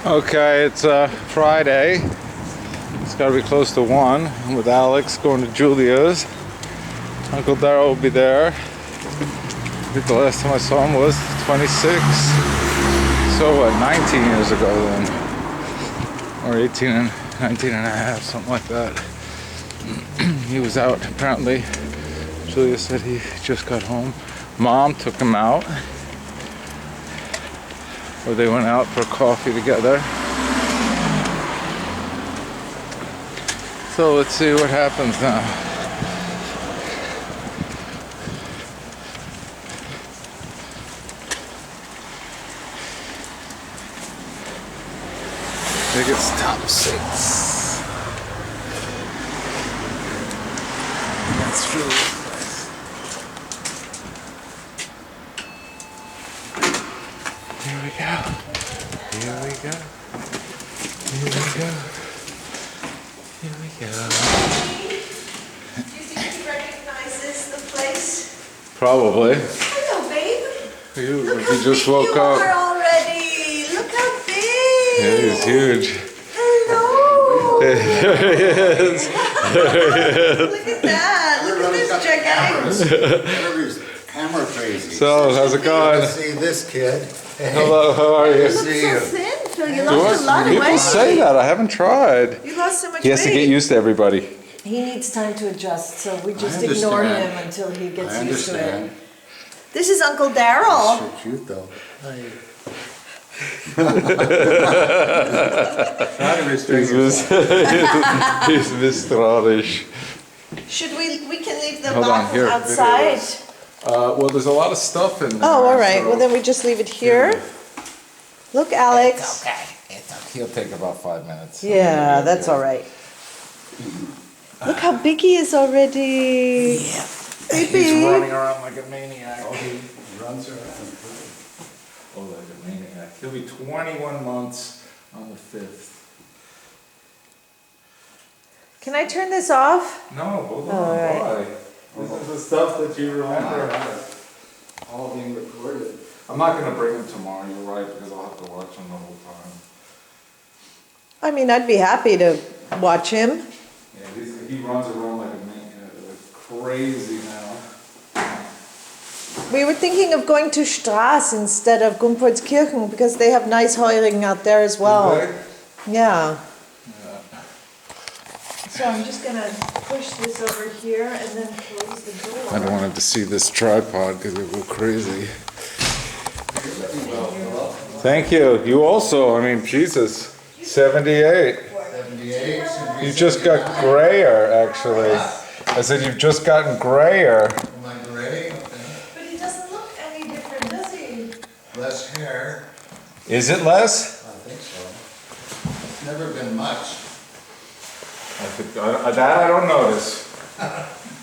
Okay, it's Friday. It's got to be close to 1. I'm with Alex going to Julia's. Uncle Daryl will be there. I think the last time I saw him was 26. So what, 19 years ago then? Or 18 and 19 and a half, something like that. He was out apparently. Julia said he just got home. Mom took him out. Or they went out for coffee together. So let's see what happens now. I think it's top 6. That's true. Here we go. Here we go. Here we go. Here we go. Do you think he recognizes the place? Probably. Hello, babe. Look He how just big woke you up. are already. Look how big. Yeah, he's huge. Hello. There he is. There he is. Look at that. Look at this gigantic. Everybody's camera crazy. So, how's it going? Good to see this kid. Hey, Hello, how are you? You look so thin, Phil. You lost a lot of People weight. say that. I haven't tried. You lost so much He has to weight. get used to everybody. He needs time to adjust, so we just understand. ignore him until he I gets used to understand. it. This is Uncle Daryl. So cute though. He's misstradish. Should we can leave the Hold on, bottle here, outside. Well, there's a lot of stuff in there. Oh, all right. so- Well, then we just leave it here. Look, Alex. Okay. He'll take about 5 minutes. Yeah, that's all right. Look how big he is already. Yeah. Baby. He's running around like a maniac. He runs around. Oh, like a maniac. He'll be 21 months on the 5th. Can I turn this off? No, hold on. All right. Why? This is the stuff that you remember. All being recorded. I'm not going to bring him tomorrow, you're right, because I'll have to watch him the whole time. I mean, I'd be happy to watch him. Yeah, he runs around like a maniac, like crazy now. We were thinking of going to Straß instead of Gumpoldskirchen because they have nice Heurigen out there as well. Okay? Yeah. Yeah. So I'm just gonna push this over here and then close the door. I don't want him to see this tripod because it will go crazy. Thank you. You also, I mean, Jesus. 78. 78. You just got grayer, actually. I said you've just gotten grayer. Am I gray? Okay. But he doesn't look any different, does he? Less hair. Is it less? I think so. It's never been much. That I don't notice.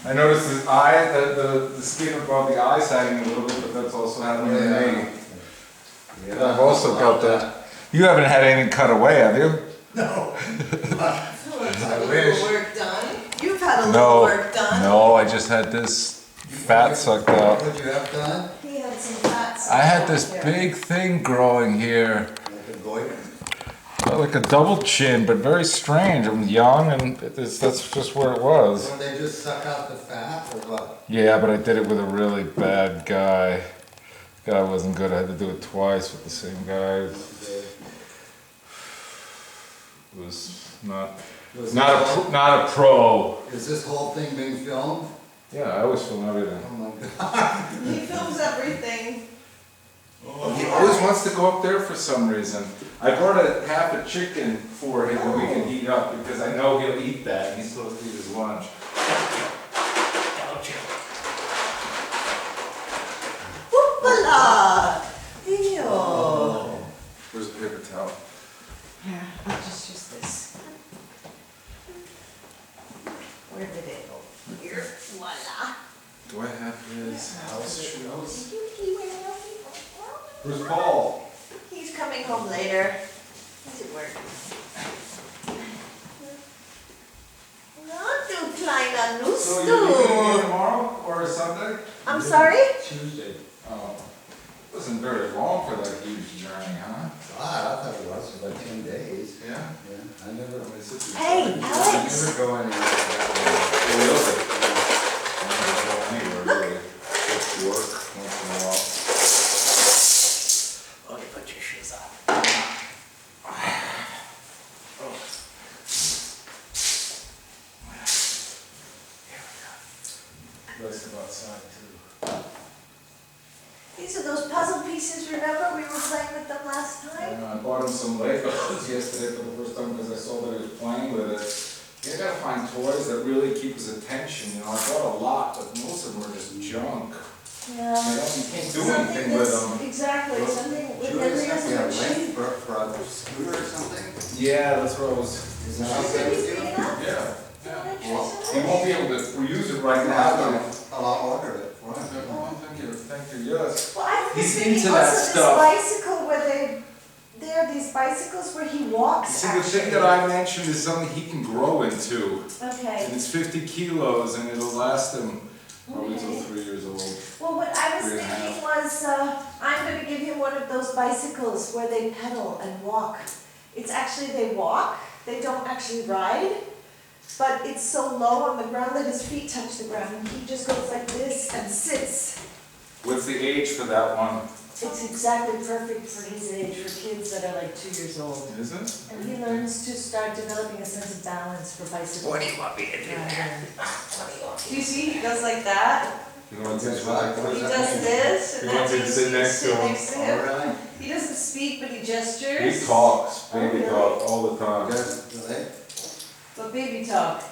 I notice his eye, the skin above the eye sagging a little bit, but that's also happening to me. Yeah, I've also got that. You haven't had anything cut away, have you? No. A wish. little work done. You've had a little No. work done. No, I just had this fat sucked out. What you have done? He had some fat I had stuff this there. big thing growing here. Like a goiter. Like a double chin, but very strange. I'm young, and that's just where it was. Don't they just suck out the fat or what? Yeah, but I did it with a really bad guy. The guy wasn't good. I had to do it twice with the same guy. It was not a pro. Is this whole thing being filmed? Yeah, I always film everything. Oh my God. He films everything. He always wants to go up there for some reason. I brought half a chicken for him that we can heat up because I know he'll eat that and he's supposed to eat his lunch. Whoopala! Ew. Where's the paper towel? Here, I'll just use this. Where did it go? Here. Voila. Do I have his house shoes? He's Where's Paul? coming home later. He's at work. Not du kleiner So you're leaving Nuss, again du. tomorrow or Sunday? I'm sorry? Tuesday. Oh, wasn't very long for that huge journey, huh? God, I thought it was about 10 I never, my sister's. Hey, I Alex. never go anywhere. Really? I never go anywhere, really. Just work once in a while. Okay, put your shoes on. Let's go outside too. These are those puzzle pieces, remember we were playing with them last time? I bought him some Legos yesterday for the first time because I saw that he was playing with it. You gotta find toys that really keep his attention, you know, I bought a lot, but most of them are just junk. Yeah. You can't do anything with them. Exactly, something with Julia every sent me a other link sheet. for a scooter or something. Yeah, that's what I was. Is Should that we okay with pick you? it up? Yeah. Well, He won't be able to use it right now, but. I'll order it for him. Thank you, yes. Well, I was He's thinking into also that this stuff. bicycle where there are these bicycles where he walks See, the thing actually. that I mentioned is something he can grow into. Okay. And it's 50 kilos and it'll last him probably till Okay. 3 years old. Well, what I was 3 and a thinking half. was, I'm gonna give him one of those bicycles where they pedal and walk. It's actually, they walk, they don't actually ride, but it's so low on the ground that his feet touch the ground, and he just goes like this and sits. What's the age for that one? It's exactly perfect for his age, for kids that are like 2 years old. Is it? And he learns to start developing a sense of balance for bicycles. What do you want me to do? Do you see, he goes like that, You want to That's right. he does this, and He wants that's you to sit next to him. next to Oh, him. really? He doesn't speak, but he gestures. He talks, baby Oh, really? talk, all the time. Really? But baby talk.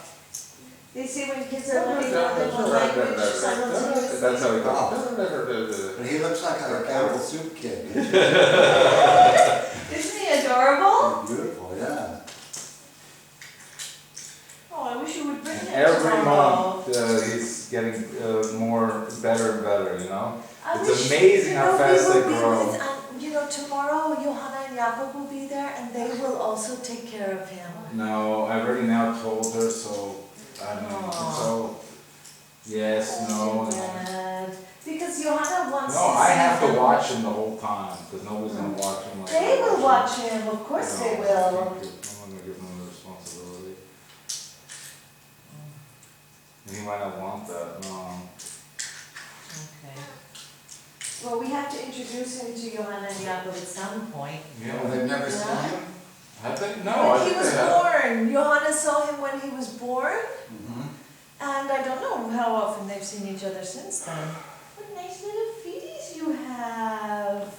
They say when kids are learning more than one language simultaneously. That's how he talks. But he looks like a Campbell soup kid. Isn't he adorable? Beautiful, yeah. Oh, I wish you would bring him Every tomorrow. month, he's getting more, better and better, you know? I It's wish, amazing you how know, fast we they will be grow. with, you know, tomorrow Johanna and Jakob will be there and they will also take care of him. No, I already now told her, so, I mean, Aw. so, yes, no, no. Dad. Because Johanna wants to No, I see have to him. watch him the whole time, because nobody's gonna watch him like. They I will him. watch him, of course they No, will. I'm not gonna give him the responsibility. He might not want that, no. Okay. Well, we have to introduce him to Johanna and Jakob at some point. Oh, they've never seen him? Have they? No, I When he think was they have. born, Johanna saw him when he was born, Mm-hmm. and I don't know how often they've seen each other since then. What nice little feeties you have.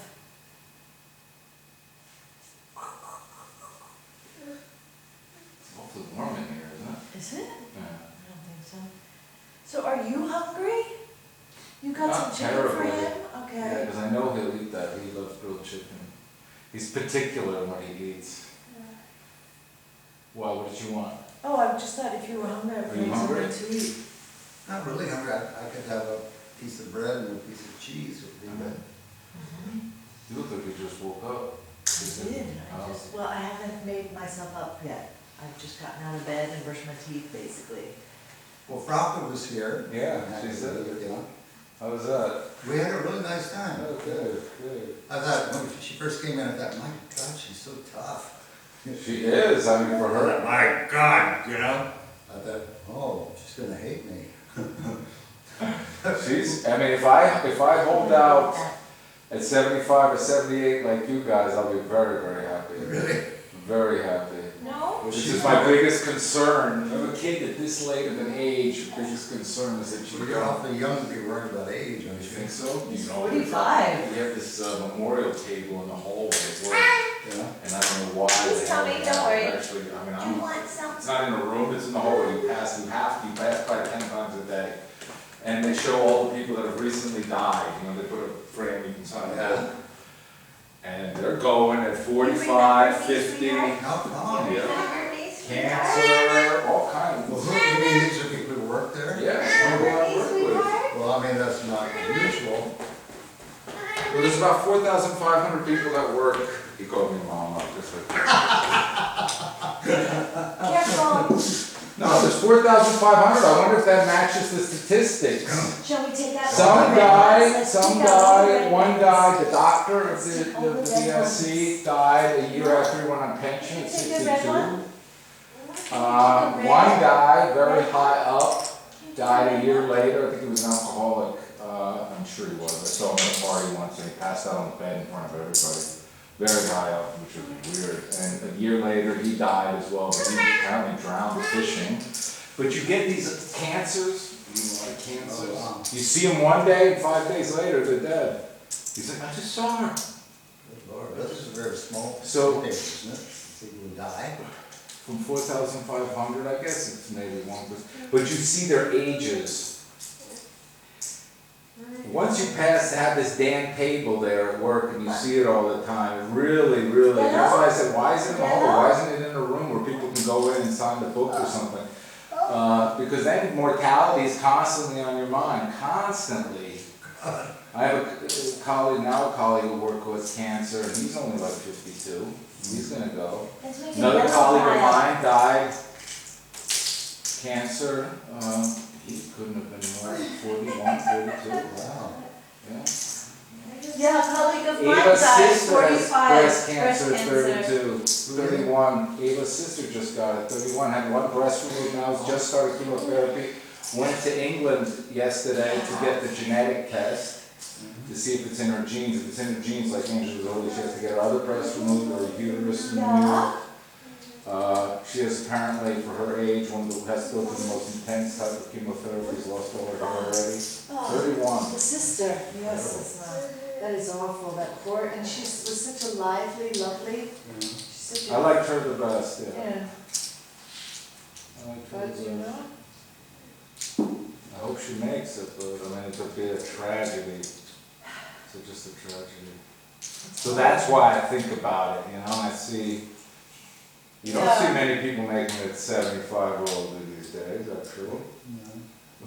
It's awfully warm in here, isn't it? Is it? Yeah. I don't think so. So are you hungry? You got Not some chicken for terribly. him? Yeah, Okay. because I know he'll eat that, he loves grilled chicken. He's particular in what he eats. Well, what did you want? Oh, I just thought if you were hungry, I'd Are bring you something hungry? to eat. Not really hungry. I could have a piece of bread and a piece of cheese would be good. You look like you just woke up. I did. Well, I haven't made myself up yet. I've just gotten out of bed and brushed my teeth, basically. Well, Frauke was here. Yeah, And she said. you know, How was that? we had a really nice time. Oh, good, good. I thought, when she first came in, I thought, my God, she's so tough. She is, I mean, for her. My God, you know? I thought, oh, she's gonna hate me. She's, I mean, if I hold out at 75 or 78 like you guys, I'll be very, very happy. Really? Very happy. No? This is my biggest concern. You have a kid at this late of an age, your biggest concern is that you You're awfully young to be worried about age, don't You you think so? He's You know, 45. We have this memorial table in the hallway at work, Yeah. and I don't know why. Please they tell have me, it don't now. worry. Actually, I mean, You want it's something? not in the room, it's in the hallway. You pass by 10 times a day. And they show all the people that have recently died, you know, they put a frame you can sign Yeah. up. And they're going at You 45, remember me, 50, sweetheart? No, come on. Yeah. Remember me, sweetheart? cancer, all kinds Well, of. who, you mean these are people who work there? Yeah, some people I Remember me, work with. sweetheart? Well, I mean, that's not usual. Well, there's about 4,500 people that work. He called me mom, like just like. Careful. No, there's 4,500. I wonder if that matches the statistics. Shall we take out all Some the red guy, ones? some Let's take out all the guy, red one ones. guy, the doctor of Let's take the all the red U.S.A. died a year after he went on pension at Take the red 62. one. One guy, very high up, died a year later. I think he was an alcoholic. I'm sure he was. I saw him at a party once and he passed out on the bed in front of everybody. Very high up, which was weird. And a year later, he died as well, but he apparently drowned fishing. But you get these cancers. Cancer. Oh, wow. You see them one day, and 5 days later, they're dead. He's like, I just saw her. Good Lord, this is a very small So- percentage, isn't it? People who die. From 4,500, I guess it's maybe 1%. But you see their ages. Once you pass to have this damn table there at work and you see it all the time, it really, that's why I said, why is it in the hall? Why isn't it in a room where people can go in and sign the book or something? Because then mortality is constantly on your mind, constantly. I have a colleague who works with cancer, and he's only like 52. He's gonna go. Another colleague of mine died, cancer. He couldn't have been more than 41, 42. Wow. Yeah. Yeah, a colleague of mine Ava's died, sister has 45, breast cancer, 32, 31. Ava's sister just got it, 31, had one breast removed now, has just started chemotherapy. Went to England yesterday to get the genetic test to see if it's in her genes. If it's in her genes, like Angela was always, she has to get her other breast removed or her uterus removed. She has apparently, for her age, one that has to go through the most intense type of chemotherapy. She's lost all her hair already. 31. The sister, yes, it's not. That is awful, that poor, and she was such a lively, lovely. She's such a- I liked her the best, yeah. Yeah, I liked her but the you best. know, I hope she makes it, but I mean, it would be a tragedy. It's just a tragedy. So that's why I think about it, you know, I see, you don't see many people making it 75-year-old these days, actually.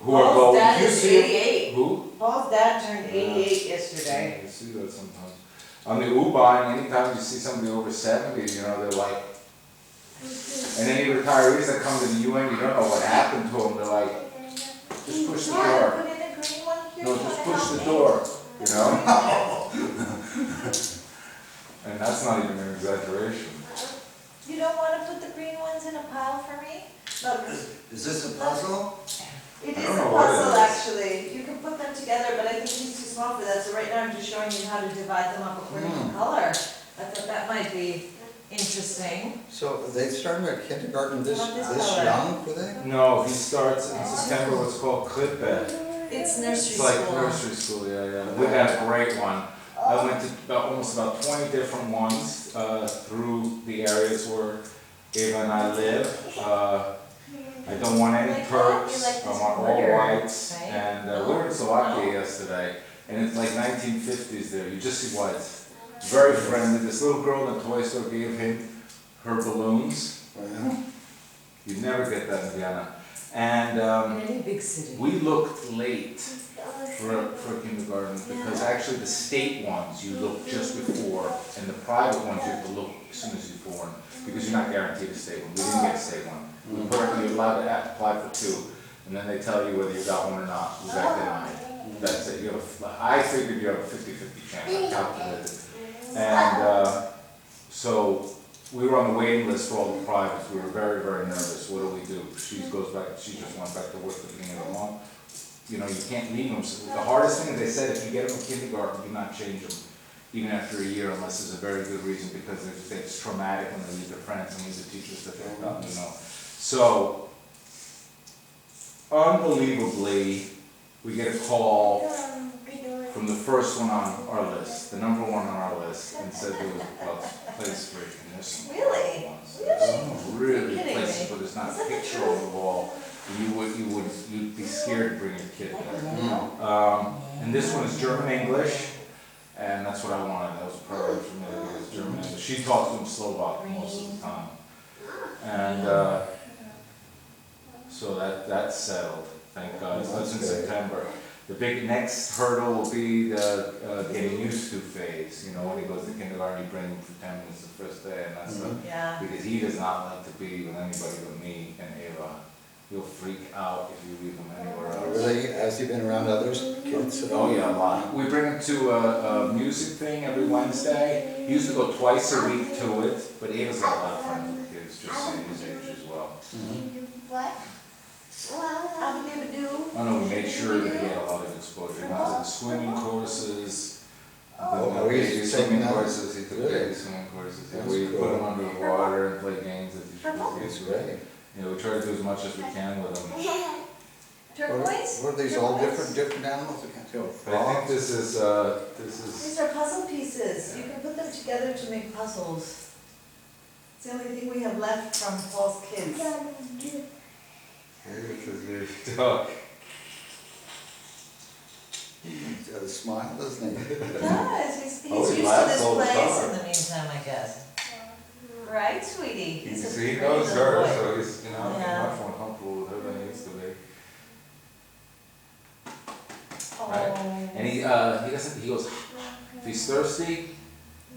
Who are Paul's going, dad you is see 88. Who? Paul's dad turned 88 yesterday. Yeah, you see that sometimes. On the U.S.A, anytime you see somebody over 70, you know, they're like, and any retirees that come to the UN, you don't know what happened to them, they're like, just push the door. Put in a green one here. No, you just wanna push help the me? door, you know? And that's not even an exaggeration. You don't wanna put the green ones in a pile for me? Look, Is this a puzzle? it I is don't a know what it puzzle is. actually. You can put them together, but I think he's too small for that, so right now I'm just showing you how to divide them up according to color. I thought that might be interesting. So they started at kindergarten this Not this color. young, do they? No, he starts in September, what's called clip bed. It's nursery It's like school. nursery school, yeah. We had a great one. I went to almost about 20 different ones through the areas where Ava and I live. I don't want any Like that? perks, You like I this want all glitter, whites. right? And we were in Slovakia yesterday, and it's like 1950s there. You just see whites. Very friendly. This little girl in the toy store gave him her balloons. Well, You'd never get that in Vienna. And In any big city. we looked late for kindergarten because actually the state ones you look just before and the private ones you have to look as soon as you're born because you're not guaranteed a state one. We didn't get a state one. You're allowed to apply for 2 and then they tell you whether you got one or not. You got denied. That's it. You have I figured you have a 50-50 chance. I calculated. And so we were on the waiting list for all the privates. We were very, very nervous. What do? She goes back, she just went back to work at the beginning of the month. You know, you can't leave them. So the hardest thing is they said if you get them in kindergarten, do not change them, even after a year, unless there's a very good reason, because it's traumatic when they leave their friends and leave the teachers that they've gotten to know. So, unbelievably, we get a call from the first one on our list, the number 1 on our list, and said there was a place for it. And there's some Really? ones. There's some really You're kidding places me. where there's not Is a that the picture truth? on the wall. You'd be scared to bring your kid there. And this one is German English, and that's what I wanted. That was a priority for me to get is German English. She talks to him Slovak most of the time. And so that's settled, thank God. So that's in September. The big next hurdle will be the getting used to phase. You know, when he goes to kindergarten, you bring him for 10 minutes the first day, and that's Yeah. because he does not like to be with anybody but me and Ava. He'll freak out if you leave him anywhere else. really, has he been around others, kids at all? Oh yeah, a lot. We bring him to a music thing every Wednesday. He used to go twice a week to it, but Ava's got a lot of friends with kids, just saying his age as well. What? Abba-dabba-doo. I know we made sure that he had a lot of exposure, not to the swimming courses, Oh, the he's baby taking swimming that? courses, he took Good. baby swimming courses, yeah, That's we cool. put him under the water and play games as he should. That's great. You know, we try to do as much as we can with him. Turquoise? What are these, all Turquoise? different animals? I can't tell. I think Frogs? this is, These are puzzle pieces. You can put them together to make puzzles. It's the only thing we have left from Paul's kids. here's a dog. He's got a smile, doesn't he? He does. He's Oh, he used to laughs this all the place time. in the meantime, I guess. Right, sweetie? He's a He great knows little her, boy. so he's, you know, Yeah. much more comfortable with her than he used to be. Oh. And he doesn't, he goes, if he's thirsty,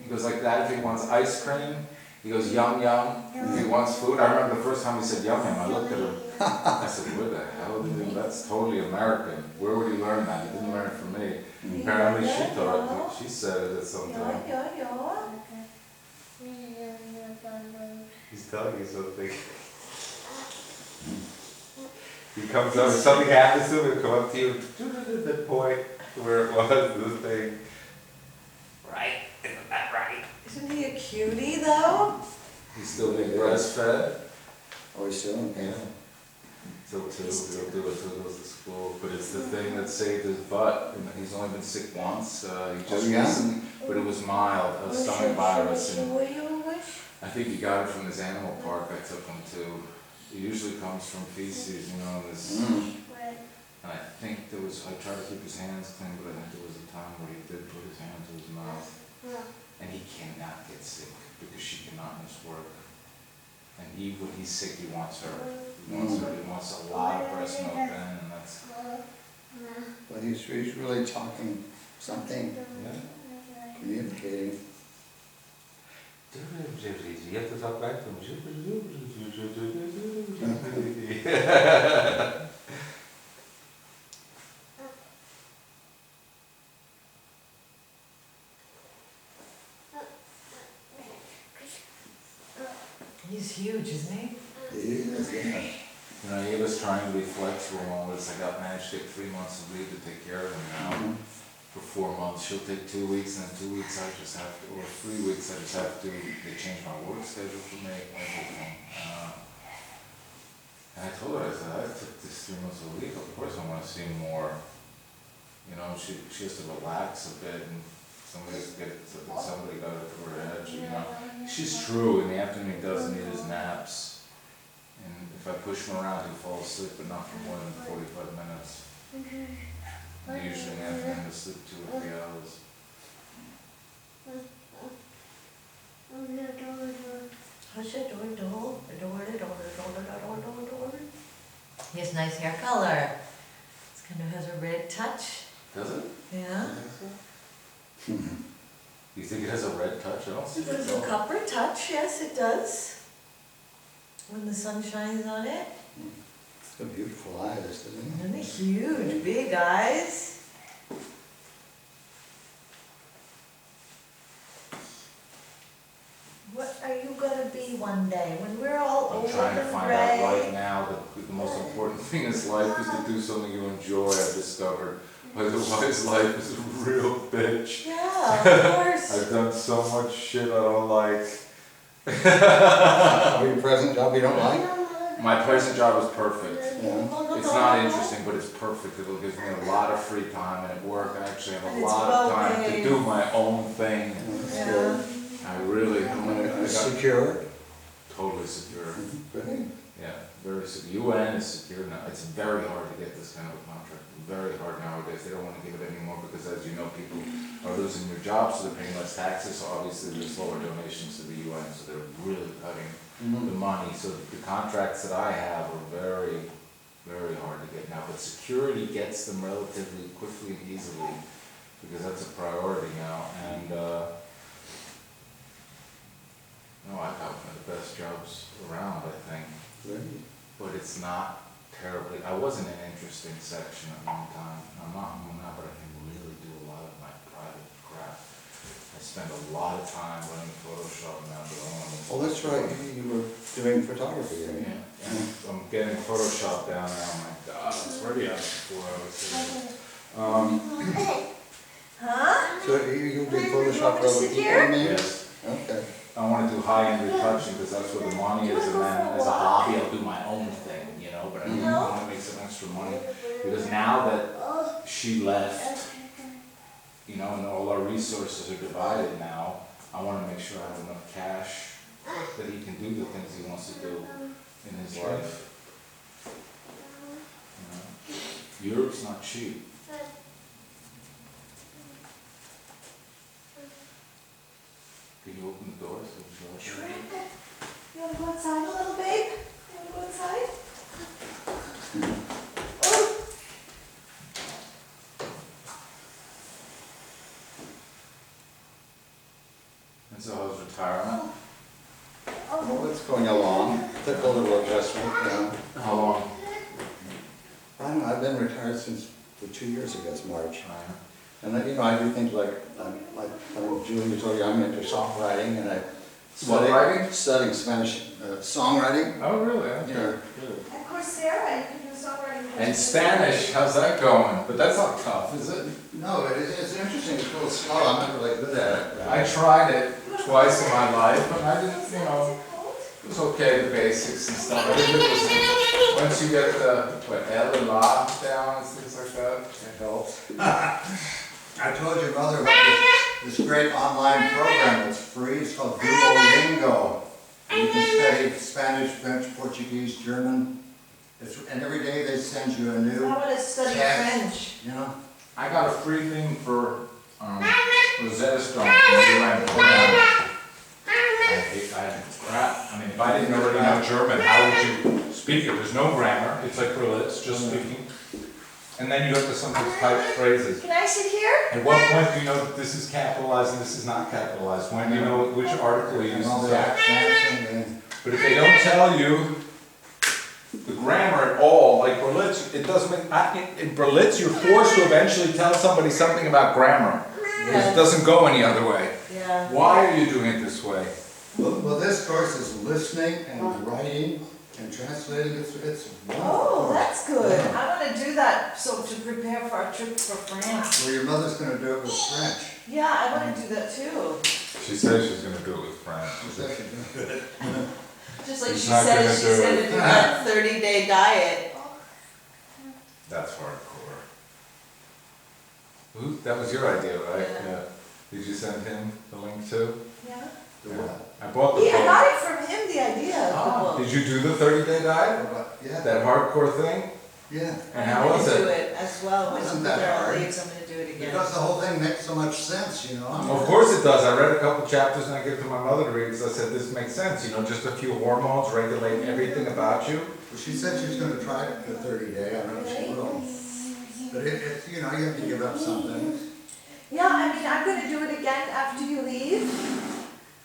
he goes like that. If he wants ice cream, he goes yum yum. If he wants food, I remember the first time he said yum yum, I looked at him, I said, where the hell did he, that's totally American. Where would he learn that? He didn't learn it from me. Apparently she taught, she said it at some time. He's telling you something. He comes up, if something happens to him, he'll come up to you, that point where it was, this thing. Right, isn't that right? Isn't he a cutie, though? He's still being breastfed. Oh, he's still, Yeah. Still too, he'll do it till he goes to school, but it's the thing that saved his butt, and he's only been sick once, he just yeah? recently, but it was mild, a stomach virus, and What you wish? I think he got it from this animal park I took him to. It usually comes from feces, you know, this, and I think there was, I tried to keep his hands clean, but I think there was a time where he did put his hand to his mouth. And he cannot get sick because she cannot miss work. And when he's sick, he wants her. He wants her, he wants a lot of breast milk then, and that's, but he's really talking something, yeah. communicating. You have to talk back to him. He's huge, isn't he? He is, yeah. You know, he was trying to be flexible on this. I managed to get 3 months of leave to take care of him now. For 4 months, she'll take 2 weeks, and then 2 weeks I just have to, or 3 weeks I just have to, they change my work schedule for me, everything. And I told her, I said, I took this 3 months of leave, of course I want to see more. You know, she has to relax a bit, and somebody got it to her head, you know. She's true, in the afternoon he does need his naps. And if I push him around, he'll fall asleep, but not for more than 45 minutes. And usually in the afternoon he'll sleep 2 or 3 hours. Hush it, door. He has nice hair color. It kind of has a red touch. Does it? Yeah. You think so? You think it has a red touch? I don't see it. There's a copper touch, yes, it does. When the sun shines on it. It's got beautiful eyes, doesn't he? And they're huge, big eyes. What are you gonna be one day, when we're all I'm old trying to and find out right gray? now that the most important thing in life is to do something you enjoy, I've discovered. Otherwise life is a real bitch. Yeah, of course. I've done so much shit I don't like. Oh, your present job you don't like? My present job is perfect. Yeah. It's not interesting, but it's perfect. It'll give me a lot of free time, and at work I actually have And a it's lot of time to well-paid. do my own thing. That's Yeah. good. I really, I got Secure. totally secure. Great. Yeah, very secure. UN is secure now. It's very hard to get this kind of a contract. Very hard nowadays. They don't want to give it anymore because, as you know, people are losing their jobs, so they're paying less taxes. So obviously there's lower donations to the UN, so they're really cutting the money. So the contracts that I have are very, very hard to get now. But security gets them relatively quickly and easily because that's a priority now. And no, I got one of the best jobs around, I think. Great. But it's not terribly, I was in an interesting section at one time. I'm not now, but I can really do a lot of my private crap. I I spend a lot of time running Photoshop now, but I don't know. Oh, that's right, you were doing photography, Yeah, yeah. and I'm getting Photoshop down now, my God, it's already out before I was here. Huh? So you did You Photoshop want me to for other sit people here? maybe? Yes, Okay. I wanna do high-end retouching, because that's where the money is, and then as a hobby, I'll do my own thing, you know, but I wanna make some extra money. Because now that she left, you know, and all our resources are divided now, I wanna make sure I have enough cash that he can do the things he wants to do in his life. You know? Europe's not cheap. Can you open the door so we Sure. can go? You wanna go outside a little, babe? You wanna go outside? Oh. And so how's retirement? Well, it's going along, took a little adjustment, you know. How long? I don't know, I've been retired since, for 2 years ago, it's March. Uh, And then, you know, I do things like Julie told you, I'm into songwriting and I What writing? studying Spanish songwriting. Oh, really? Okay, Yeah. good. And Coursera, you can do songwriting. And Spanish, how's that going? But that's not tough, is it? No, it's interesting, it's a little slow, I'm not really good at it. I tried it twice in my life, and I didn't, you know, it was okay, the basics and stuff. I think it was, once you get the, El and La down and things like that, it helps. I told your mother about this great online program that's free, it's called Duolingo. You can study Spanish, French, Portuguese, German, and every day they send you a new I wanna study text, French. you know? I got a free thing for, Rosetta Stone from the UN program. I crap. I mean, if I didn't already know German, how would you speak it? There's no grammar. It's like Berlitz, just speaking. And then you have to sometimes type phrases. Can I sit here? At what point do you know that this is capitalized and this is not capitalized? When do you know which article And uses all the that? accents and But if they don't tell you the grammar at all, like Berlitz, it doesn't make, in Berlitz, you're forced to eventually tell somebody something about grammar. Because it doesn't go any other way. Yeah. Why are you doing it this way? well, this course is listening and writing and translating, it's wonderful. Oh, that's good. I wanna do that, so to prepare for our trip for France. Well, your mother's gonna do it with French. Yeah, I wanna do that too. She says she's gonna do it with French. She's actually doing it. Just like She's she not said, gonna she's do gonna it. do that 30-day diet. That's hardcore. That was your idea, right? Yeah. Did you send him the link too? Yeah. Do what? I bought the Yeah, I book. got it from him, the idea of the book. Did you do the 30-day diet? Yeah, That hardcore thing? yeah. And how was I'm gonna do it? it as well when Wasn't Uncle that Daryl hard? leaves, I'm gonna do it again. Because the whole thing makes so much sense, you know? I mean, Of course it does. I read a couple chapters and I gave it to my mother to read because I said this makes sense. You know, just a few hormones regulate everything about you. Well, she said she was gonna try it the 30-day, I don't know if she will. But it's, you know, you have to give up something. Yeah, I mean, I'm gonna do it again after you leave.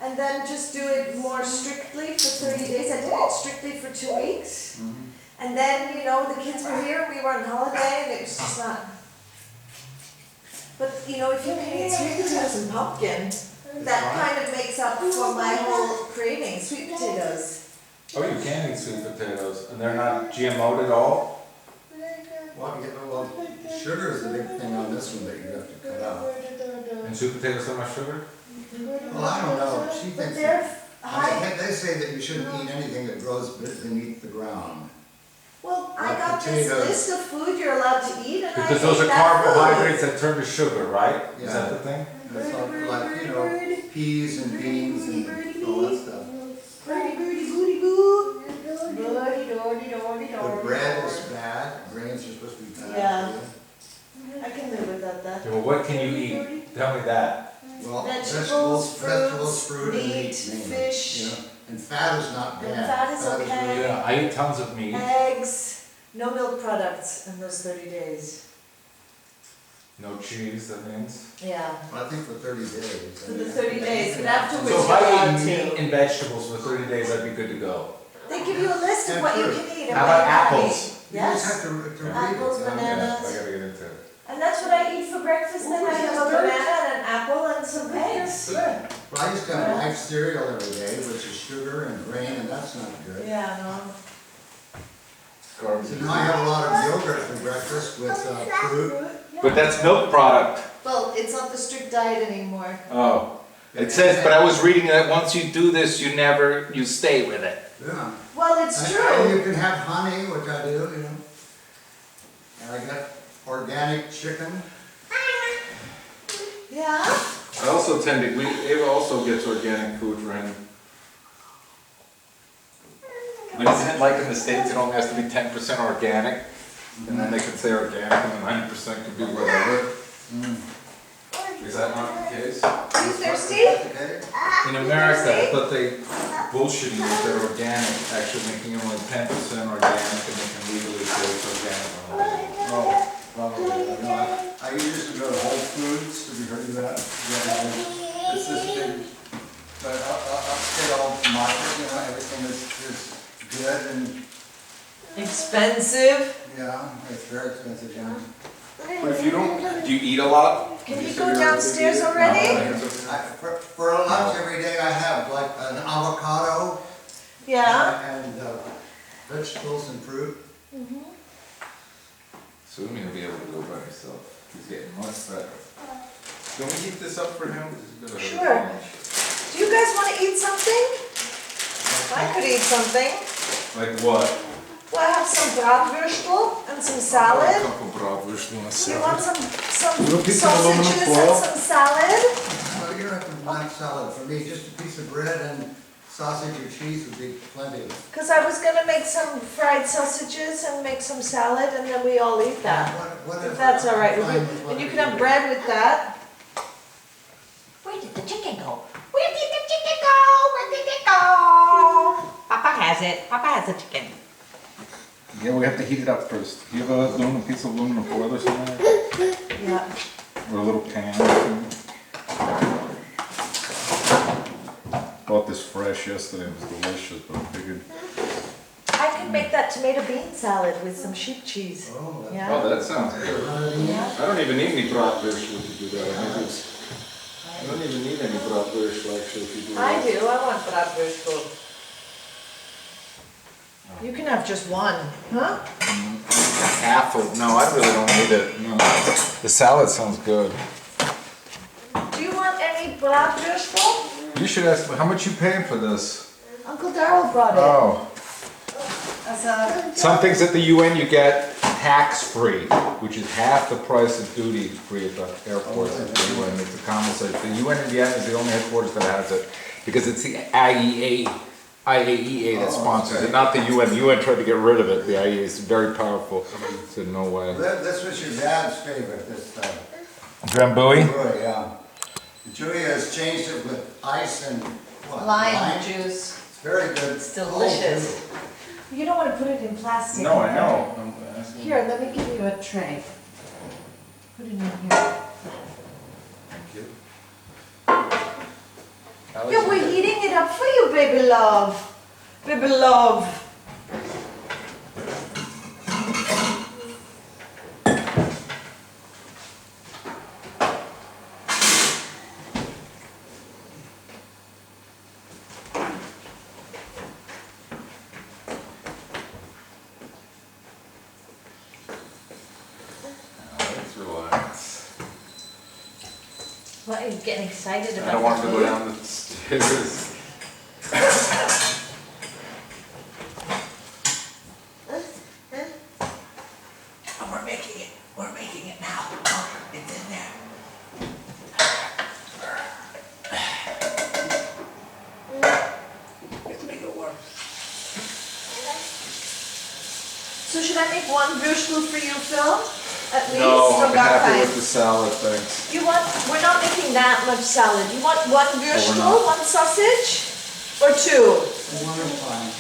And then just do it more strictly for 30 days. I did it strictly for 2 weeks. And then, you know, the kids were here, we were on holiday, and it was just not. But, you know, if you can eat sweet potatoes and pumpkin, that kind of makes up for my whole craving, sweet potatoes. Oh, you can eat sweet potatoes and they're not GMO'd at all? Well, sugar is the big thing on this one that you have to cut out. And sweet potatoes don't have sugar? Well, I don't know, she But thinks, they're I high. mean, they say that you shouldn't eat anything that grows beneath the ground. Well, I Like got this potatoes. list of food you're allowed to eat, and I Because those ate are that carbohydrates that turn to sugar, right? Is Yeah. that the thing? And it's like, you know, peas and beans and all that stuff. food. Birdie, birdie, booty, boo. Birdie, doody, doody, The doody. bread is bad, grains are supposed to be bad. Yeah. I can live without that. Okay, well, what can you eat? Tell me that. Well, Vegetables, vegetables, fruits, fruit, and meat, meat mainly, fish. you know. And fat is not And bad. fat is okay. really- Yeah, I eat tons of meat. Eggs, no milk products in those 30 days. No cheese, that means. Yeah, Well, I think for 30 days. for the 30 days, but afterwards So if you're I allowed eat meat to. and vegetables for 30 days, I'd be good to go. They give you a list of And what you fruit. can eat. and How what about you can't apples? eat. You just Yes, have to read it. Apples, you know. bananas. I gotta get into it. and that's what I eat for breakfast, then I have a banana and an apple and some eggs. Well, I used to have light cereal every day, which is sugar and grain, and that's not good. Yeah, no. So now I have a lot of yogurt for breakfast with fruit. But that's milk product. Well, it's not the strict diet anymore. Oh. It says, but I was reading that once you do this, you stay with it. Yeah. Well, it's And true. you can have honey, which I do, you know. And I got organic chicken. Yeah. I also Ava also gets organic food for him. But isn't it like in the States, it only has to be 10% organic? And then they can say organic and the 90% could be whatever. Is that not the case? Are you thirsty? Okay. In America, I thought they bullshitting with their organic, actually making it only 10% organic and they can legally say it's organic. Oh, probably. I used to go to Whole Foods. Have you heard of that? Yeah, it's this big, but upstate old market, you know, everything is good and, Expensive. yeah, it's very expensive, yeah. But if you don't, do you eat a lot? Can you say go you're a downstairs big eater? already? No, For lunch every day I have like an avocado Yeah. and vegetables and fruit. Soon he'll be able to go by himself. He's getting much better. Can we heat this up for him? Sure. Do you guys want to eat something? I could eat something. Like what? Well, I have some bratwurstel and some salad. Couple bratwurst and a You want some Little piece of aluminum sausages foil? and some salad? So you reckon black salad for me, just a piece of bread and sausage or cheese would be plenty. Because I was going to make some fried sausages and make some salad and then we all eat that. Whatever. If that's all right with Fine you. with And you whatever can have do. bread with that. Where did the chicken go? Where did the chicken go? Where did it go? Papa has it. Papa has the chicken. Yeah, we have to heat it up first. Do you have a aluminum piece of aluminum foil or something? Yeah. Or a little pan or something? Bought this fresh yesterday, it was delicious, but I figured. I could make that tomato bean salad with some sheep cheese. Oh, Yeah. Oh, that sounds good. I don't even need any bratwurst to do that. I don't even need any bratwurst actually if you do I that. do. I want bratwurstel. You can have just one, huh? Half of, no, I really don't need it. No. The salad sounds good. Do you want any bratwurstel? You should ask, how much you paying for this? Uncle Daryl brought it. Oh. As a, Some things at the UN you get tax-free, which is half the price of duty-free at the airport at the UN. It's a common sense. The UN in Vienna is the only headquarters that has it, because it's the IAEA that sponsors it, not the UN. The UN tried to get rid of it. The IAEA is very powerful. Said no way. This was your dad's favorite, this Drambuie? Julia, yeah. Julia has changed it with ice and what? lime juice. It's very good. It's delicious. You don't want to put it in plastic. No, I know. I'm asking. Here, let me give you a tray. Put it in here. Thank you. Yeah, we're heating it up for you, baby love. Baby love. Let's relax. What, are you getting excited about I don't want to the go food? down the stairs. Oh, we're making it. We're making it now. Oh, it's in there. It's make it work. So should I make one würstel for you, Phil? At least? No, or I'm not happy fine? with the salad, thanks. You want, we're not making that much salad. You want one würstel, not. one sausage? Or two? One is fine.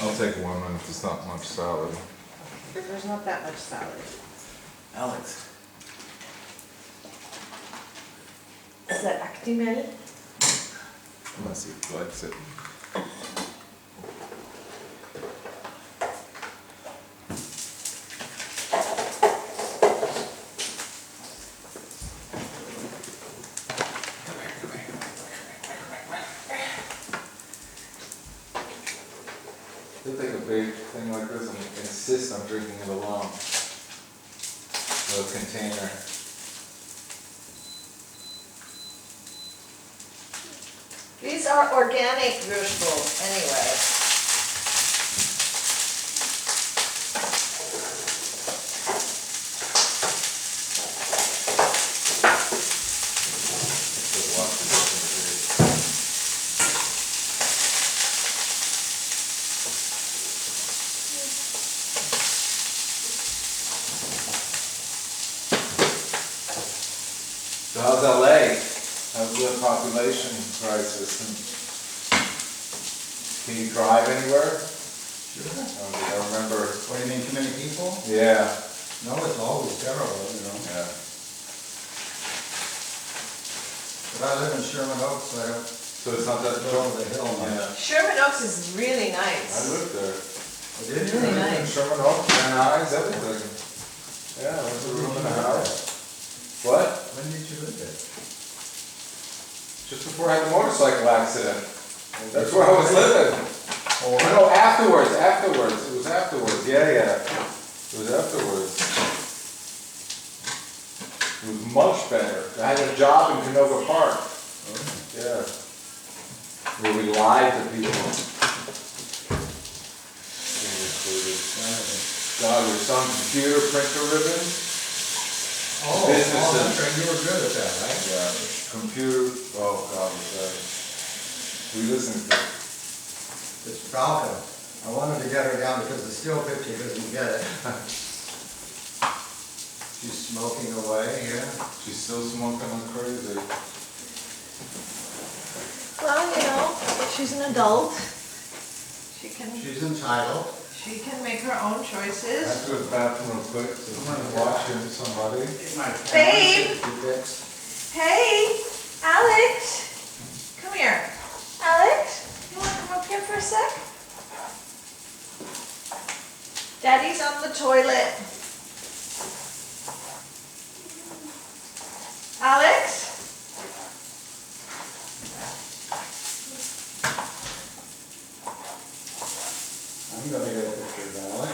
I'll take one and if it's not much salad. There's not that much salad. Alex. Is that Actimel? Unless he likes it. He'll take a big thing like this and insist on drinking it alone. A container. These are organic vegetables anyway. So how's LA? How's the population crisis? And can you drive anywhere? Sure. I remember. What do you mean, too many people? Yeah. No, it's always terrible, you know. Yeah. But I live in Sherman Oaks, so I don't So it's not that go over the hill much. Yeah. Sherman Oaks is really I nice. lived there. Oh, did you? Really I lived in nice. Sherman Oaks, Van Nuys, everything. Yeah, I went to a room in a house. What? When did you live there? Just before I had the motorcycle accident. That's where I was living. Oh, No, afterwards. It was afterwards. Yeah. It was afterwards. It was much better. I had a job in Canova Park. Yeah. Where we lied to people. God, we were selling computer printer ribbons. Oh, Businesses. that's right, you were good at that, right? Yeah. Computer, oh God, we listened to it. It's Frauke. I wanted to get her down because the still picture doesn't get it. She's smoking away, yeah. She's still smoking like crazy. Well, you know, she's an adult. She can make her own I have choices. to go to the bathroom real quick, so I'm watching somebody. Babe! Hey, Alex, come here. Alex, you want to come up here for a sec? Daddy's on the toilet. Alex? I'm gonna get a picture of Alex.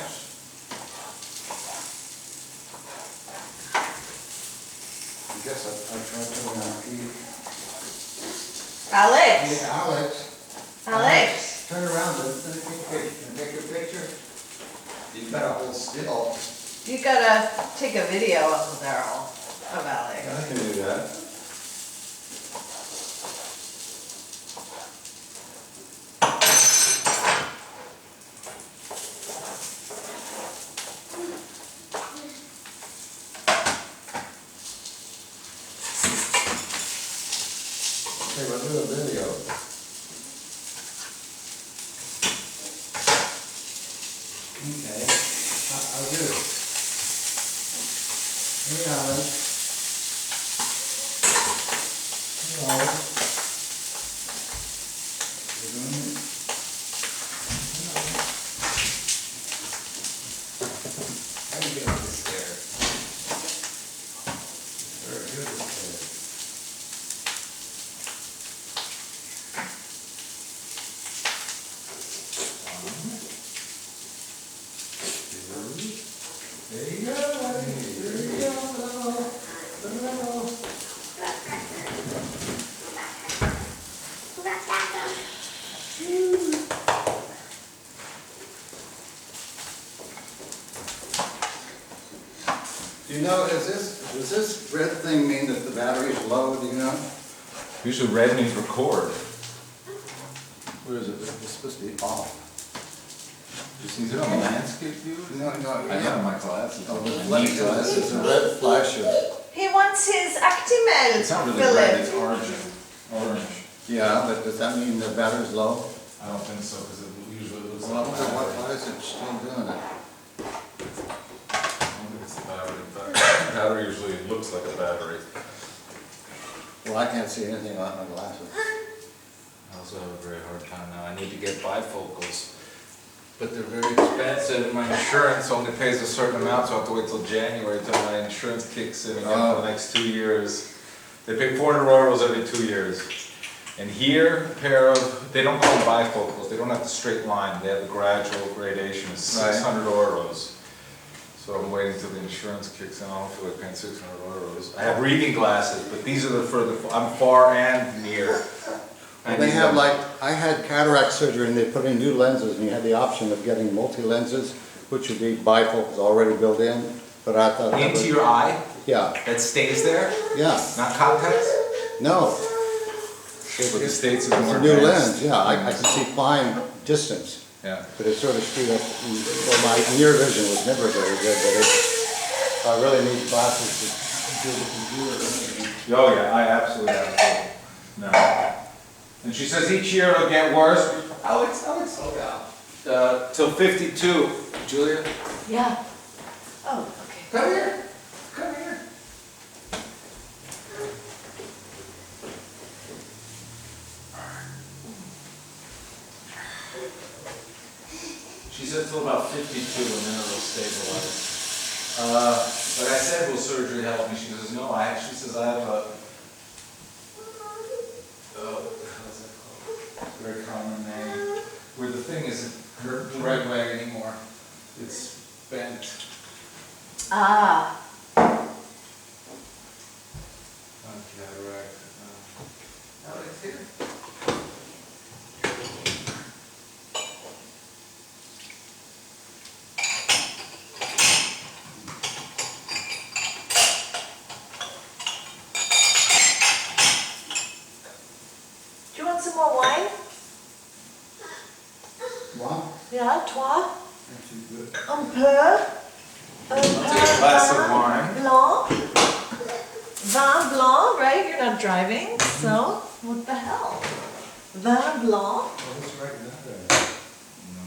I guess I tried to eat. Alex? Hey, Alex. Alex? Turn around and take a picture. Can I take a picture? You gotta hold still. You gotta take a video of Daryl, of Alex. I can do that. Okay, we'll do a video. Okay, I'll do it. Hey, Alan. Hello. You doing it? How do you get up the stairs? Very good stairs. There you go, buddy. There you go. Hello. Do you know, does this red thing mean that the battery is low, do you know? Usually red means record. Where is it? It's supposed to be off. Just is it on the landscape view? No, I have my glasses. Oh, the glasses, it's a red flasher. He wants his Actimel, It's not really Philip. red, it's orange. Yeah, but does that mean the battery's low? I don't think so, because it usually looks Well, I like wonder battery. why is it still doing it? I don't think it's the battery, but battery usually looks like a battery. Well, I can't see anything on my glasses. I also have a very hard time now. I need to get bifocals, but they're very expensive. My insurance only pays a certain amount, so I have to wait till January till my insurance kicks in again for the next 2 years. They pay 400 euros every 2 years. And here, a pair of, they don't call them bifocals, they don't have the straight line, they have the gradual gradation, it's 600 euros. So I'm waiting till the insurance kicks in, I don't feel like paying 600 euros. I have reading glasses, but these are the further, I'm far and near. And they have like, I had cataract surgery and they put in new lenses and you had the option of getting multi-lenses, which would be bifocals already built in, but I thought that Into was, your eye, yeah, that stays there, yeah, not contacts? no. But the States is It's more a new advanced. lens, yeah, I can see fine distance, Yeah. but it sort of screwed up, well, my near vision was never very good, but it, I really need glasses to do the computer. Oh yeah, I absolutely have to. No. And she says each year it'll get worse. Alex, Oh, yeah. till 52. Julia, Yeah. Oh, okay. come here. Come here. She said till about 52 and then it'll stabilize. But I said, will surgery help me? She says, no, she says I have a, how's that called? Very common name. Where the thing isn't the right way anymore. It's bent. Ah. Not cataract. No, it's here. Do you want some more wine? One? Yeah, toi? Actually good. Un peu. I'll take a glass of wine. Blanc. Vin blanc, right? You're not driving, so what the hell? Vin blanc. Oh, that's right, not there. No.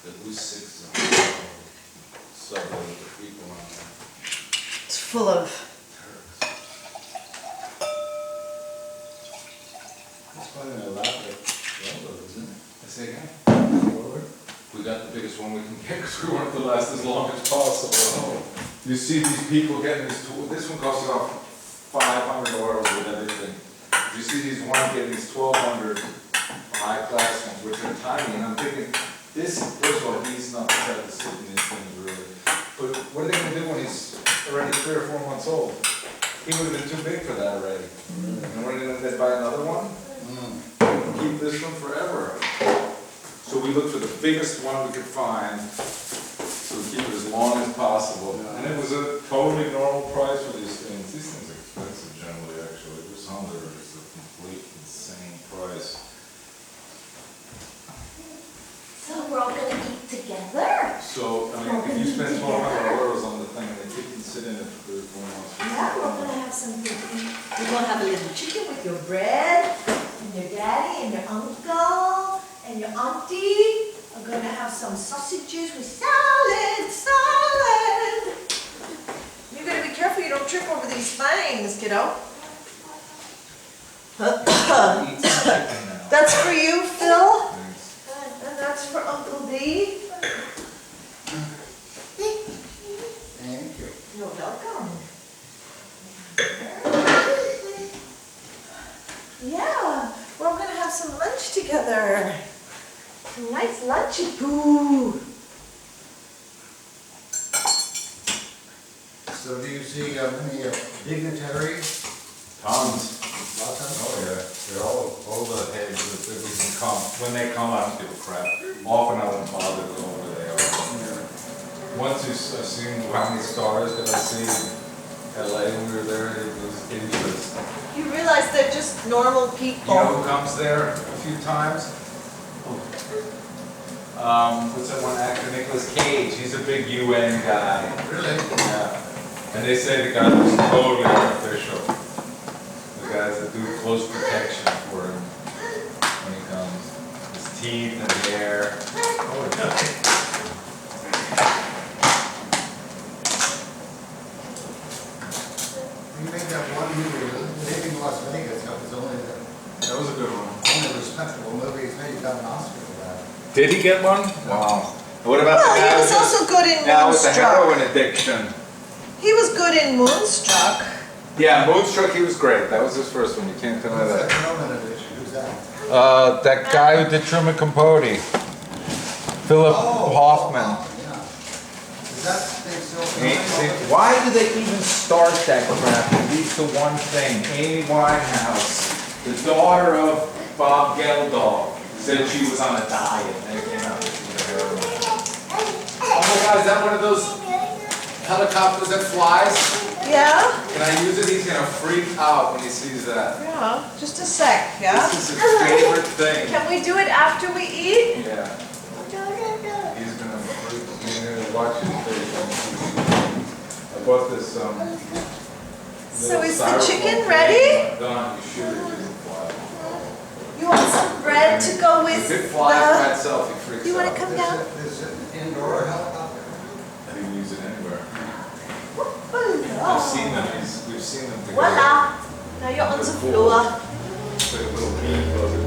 The loose six is on subway with the people on there. It's full of. That's quite an elaborate railroad, isn't it? I say again? Railroad? We got the biggest one we can get because we want it to last as long as possible. You see these people getting these tools. This one costs about 500 euros with everything. You see these ones getting these 1,200 high class ones, which are tiny. And I'm thinking, this, first of all, he's not the type to sit in these things really. But what are they going to do when he's already 3 or 4 months old? He would have been too big for that already. And when they buy another one, keep this one forever. So we looked for the biggest one we could find, so we keep it as long as possible. And it was a totally normal price for these things. These things are expensive generally, actually. There's some that are just a complete insane price. So we're all gonna eat together? So, I mean, if you spend 1,200 euros on the thing, they can sit in it for 3 or 4 months. Yeah, we're gonna have something to eat. We're gonna have a little chicken with your bread, and your daddy, and your uncle, and your auntie. We're gonna have some sausages with salad. You gotta be careful you don't trip over these things, kiddo. Eat some chicken now. That's for you, Phil. Thanks. And that's for Uncle D. Thank you. You're welcome. Yeah, we're all gonna have some lunch together. Some nice lunchy poo. So do you see any dignitaries? Tons. Lots of Oh yeah, they're all the heads of we can come. When they come, I don't give a crap. Often I won't bother to go where they are. Once I've seen how many stars that I see in LA when we were there, it was interesting. You realize they're just normal You people. know who comes there a few times? What's that one actor, Nicolas Cage? He's a big UN guy. Really? Yeah. And they say the guy was totally artificial. The guys that do close protection for him when he comes. His teeth and the hair. Oh, really? You made that one movie, Living Las Vegas, that was only That was a good one. only respectable movie, he's maybe got an Oscar for that. Did he get one? Wow. What about Well, the he guy was also good in now with the Moonstruck. heroin addiction? He was good in Moonstruck. Yeah, Moonstruck, he was great. That was his first one. You can't deny Who's that that. Truman edition? Who's that? That guy who did Truman Capote, Philip Hoffman. Yeah. Is that thing still Hey, filming? why do they even start that crap? It leads to one thing. Amy Winehouse, the daughter of Bob Geldof, said she was on a diet and it came out that she was a heroin. Oh my God, is that one of those helicopters that flies? Yeah? Can I use it? He's gonna freak out when he sees that. Yeah, just a sec, yeah? This is his favorite thing. Can we do it after we eat? Yeah. He's gonna freak. He's gonna watch his face. I bought this So is the styrofoam chicken thing. ready? Done. You shoot it. It doesn't fly. You want some bread to go with If it flies by the... itself, he freaks You wanna out. come Is down? it indoor helicopter? I can use it anywhere. Voila. I've seen them. We've seen them together. Voila. Now you're on the floor. It's like a little bee buzzing.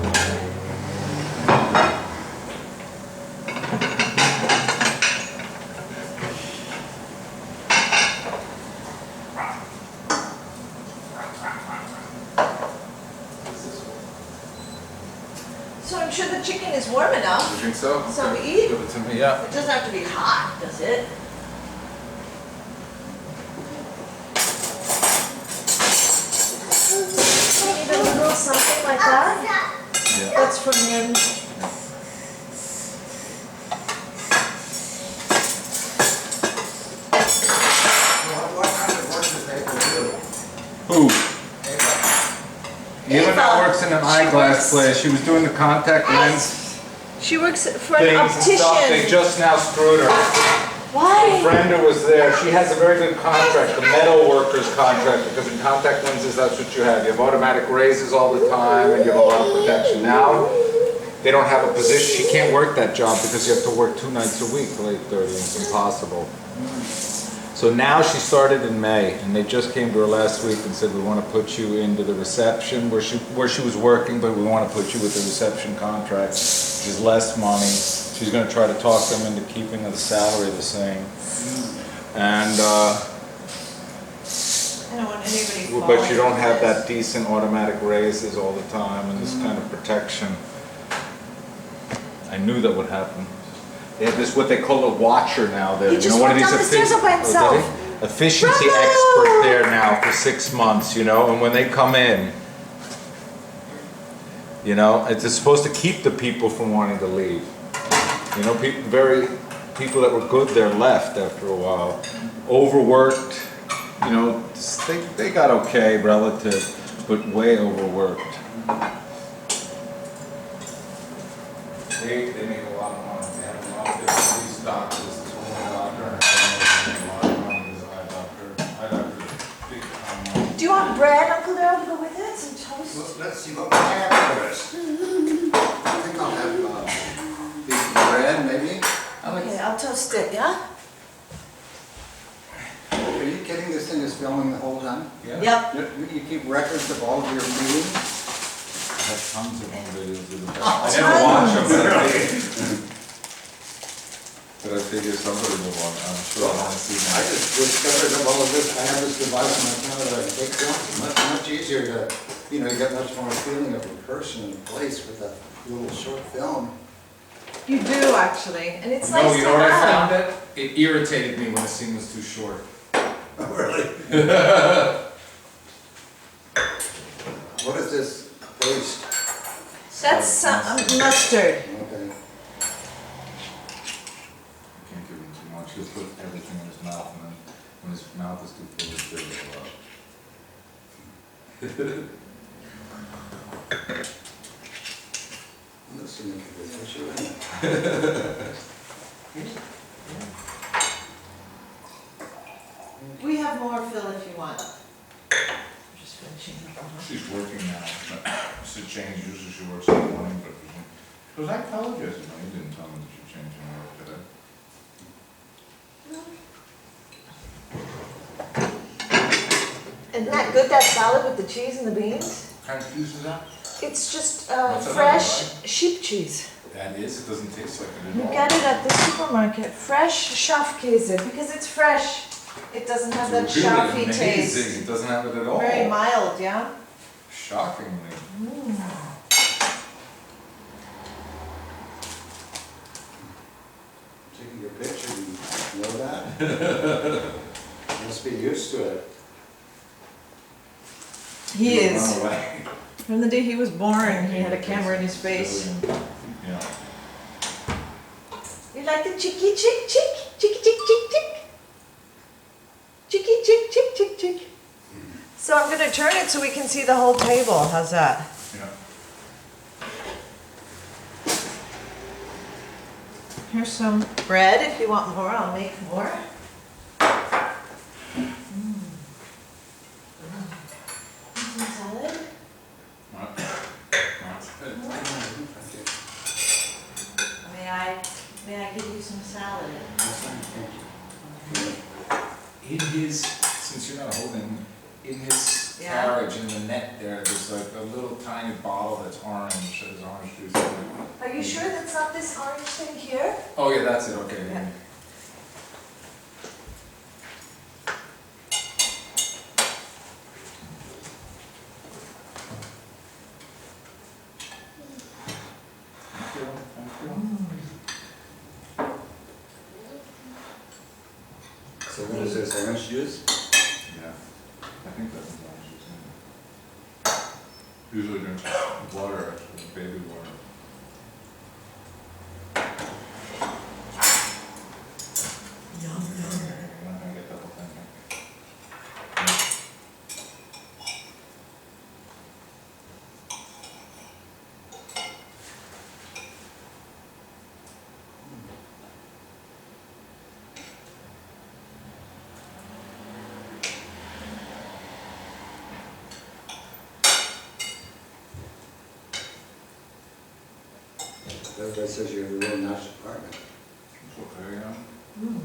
So I'm sure the chicken is warm enough. You think so? So we Okay. eat? Give it to me, yeah. It doesn't have to be hot, does it? Need a little something like that? Yeah. That's from him. What kind of work does April do? Who? April. Eva now works in an She eyeglass works- place. She was doing the contact lens She works for an things and stuff. They optician. just now screwed her. Why? Brenda was there. She has a very good contract, the metal workers contract, because in contact lenses, that's what you have. You have automatic raises all the time and you have a lot of protection. Now, they don't have a position. She can't work that job because you have to work 2 nights a week till 8:30. It's impossible. So now she started in May, and they just came to her last week and said, we want to put you into the reception where she was working, but we want to put you with the reception contract, which is less money. She's going to try to talk them into keeping the salary the same. And, I don't want anybody falling. but you don't have that decent automatic raises all the time and this kind of protection. I knew that would happen. They have this, what they call a watcher now there. He just one of walked these down the stairs all by Oh, did himself. he? Efficiency Bravo! expert there now for 6 months, you know, and when they come in, you know, it's supposed to keep the people from wanting to leave. You know, people that were good there left after a while. Overworked, you know, they got okay relative, but way overworked. They make a lot of money. They have a lot of these doctors, this one doctor, and a lot of money, this eye doctor, big time money. Do you want bread, Uncle Daryl, to go with it? Some toast? Well, let's see what we have first. I think I'll have beef bread, maybe. Okay, I'll toast it, yeah? Are you kidding? This thing is filming the whole time? Yeah. Yep. You keep records of all of your meetings? I have tons of home videos of the Oh, I never watch them, Really? but I figure somebody will want, I'm sure I want to see I them. just discovered of all of this, I have this device in my camera that I can take film. Much easier to, you know, you get much more feeling of a person and place with a little short film. You do, actually, and it's nice No, to you know what I have. found? It irritated me when the scene was too short. Really? What is this paste? That's mustard. Okay. Can't give him too much. He'll put everything in his mouth, and then when his mouth is too full, he'll spit it out. This is a good issue, isn't it? We have more, Phil, if you want. I'm just finishing up. She's working now. She changed, usually she works in the morning, but she goes, I apologize. No, you didn't tell me that you changed your work today. Isn't that good, that salad with the cheese and the beans? What kind of cheese is that? It's just What's that fresh sheep cheese. That is, it doesn't taste like it You at all. get it at the supermarket. Fresh Schafkäse, because it's fresh. It doesn't have It's that really shoffy amazing. taste. It doesn't have it at all. Very mild, yeah? Shockingly. Taking your picture, you know that? Must be used to it. He You is. run away. From the day he was born, he had a camera in his face. Yeah. You like the chicky chick chick? Chicky chick chick chick? Chicky chick chick chick chick. So I'm gonna turn it so we can see the whole table. How's that? Yeah. Here's some bread. If you want more, I'll make more. Some salad. May I give you some salad? In his, since you're not holding, in his Yeah. carriage, in the net there, there's like a little tiny bottle that's orange, that has orange juice in it. Are you sure that's not this orange thing here? Oh, yeah, that's it, okay. Yeah. Thank you. Thank you. So what is this, orange juice? Yeah. I think that's orange juice. Usually drink water, actually, baby water. Yum, yum. You're not gonna get double thinking. Everybody says you have a real nice apartment. It's okay, yeah. Mm.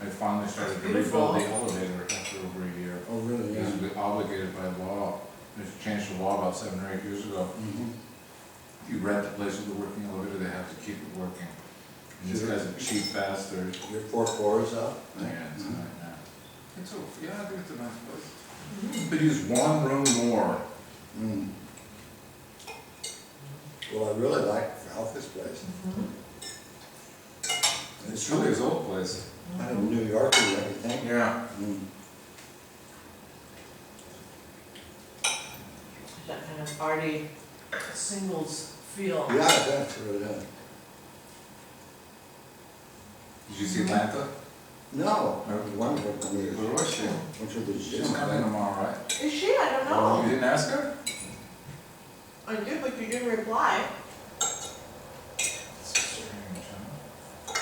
I finally started to Beautiful. rebuild the elevator after over a year. Oh, really? Because we obligated by law, they changed the law about 7 or 8 years ago. Mhm. If you rent a place with a working elevator, they have to keep it working. And these Sure. guys are cheap bastards. Your 4 floors up? Yeah, it's a nightmare. It's a, yeah, I think it's a nice place. Could use one room more. Mm. Well, I really like Frauke's place. It's really his old place. Kind of New York and everything. Yeah. Mm. That kind of arty singles feel. Yeah, that's what it is. Did you see Atlanta? No, I was wondering, I mean, Where was she? which of the She's gym? coming tomorrow, right? Is she? I don't know. You didn't ask her? I did, but you didn't reply. It's strange, huh?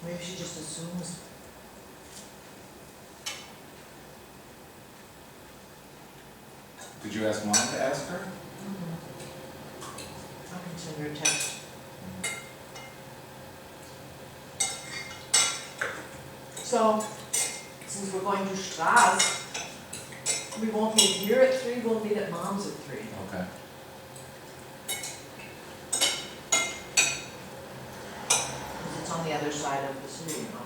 Maybe she just assumes. Did you ask Mom to ask her? I can send her a text. So, since we're going to Sis'S, we won't meet here at 3, we'll meet at Mom's at 3. Okay. Because it's on the other side of the city, you know.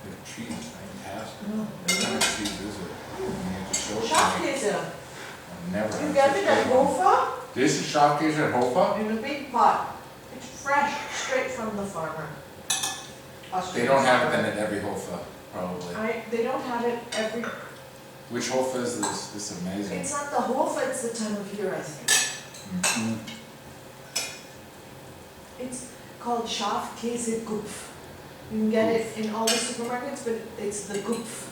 The cheese is fantastic. Mm. What kind of cheese is it? You need to show it to me. Schafkäse. I've never You had get such it at good one. Hofa This is Schafkäse at Hofa? in a big pot. It's fresh, straight from the farmer. They don't have it then at every Hofa, probably. They don't have it every, Which Hofa is this? This is amazing. it's not the Hofa, it's the time of year, I think. Mm. It's called Schafkäse Gupf. You can get it in all the supermarkets, but it's the Gupf.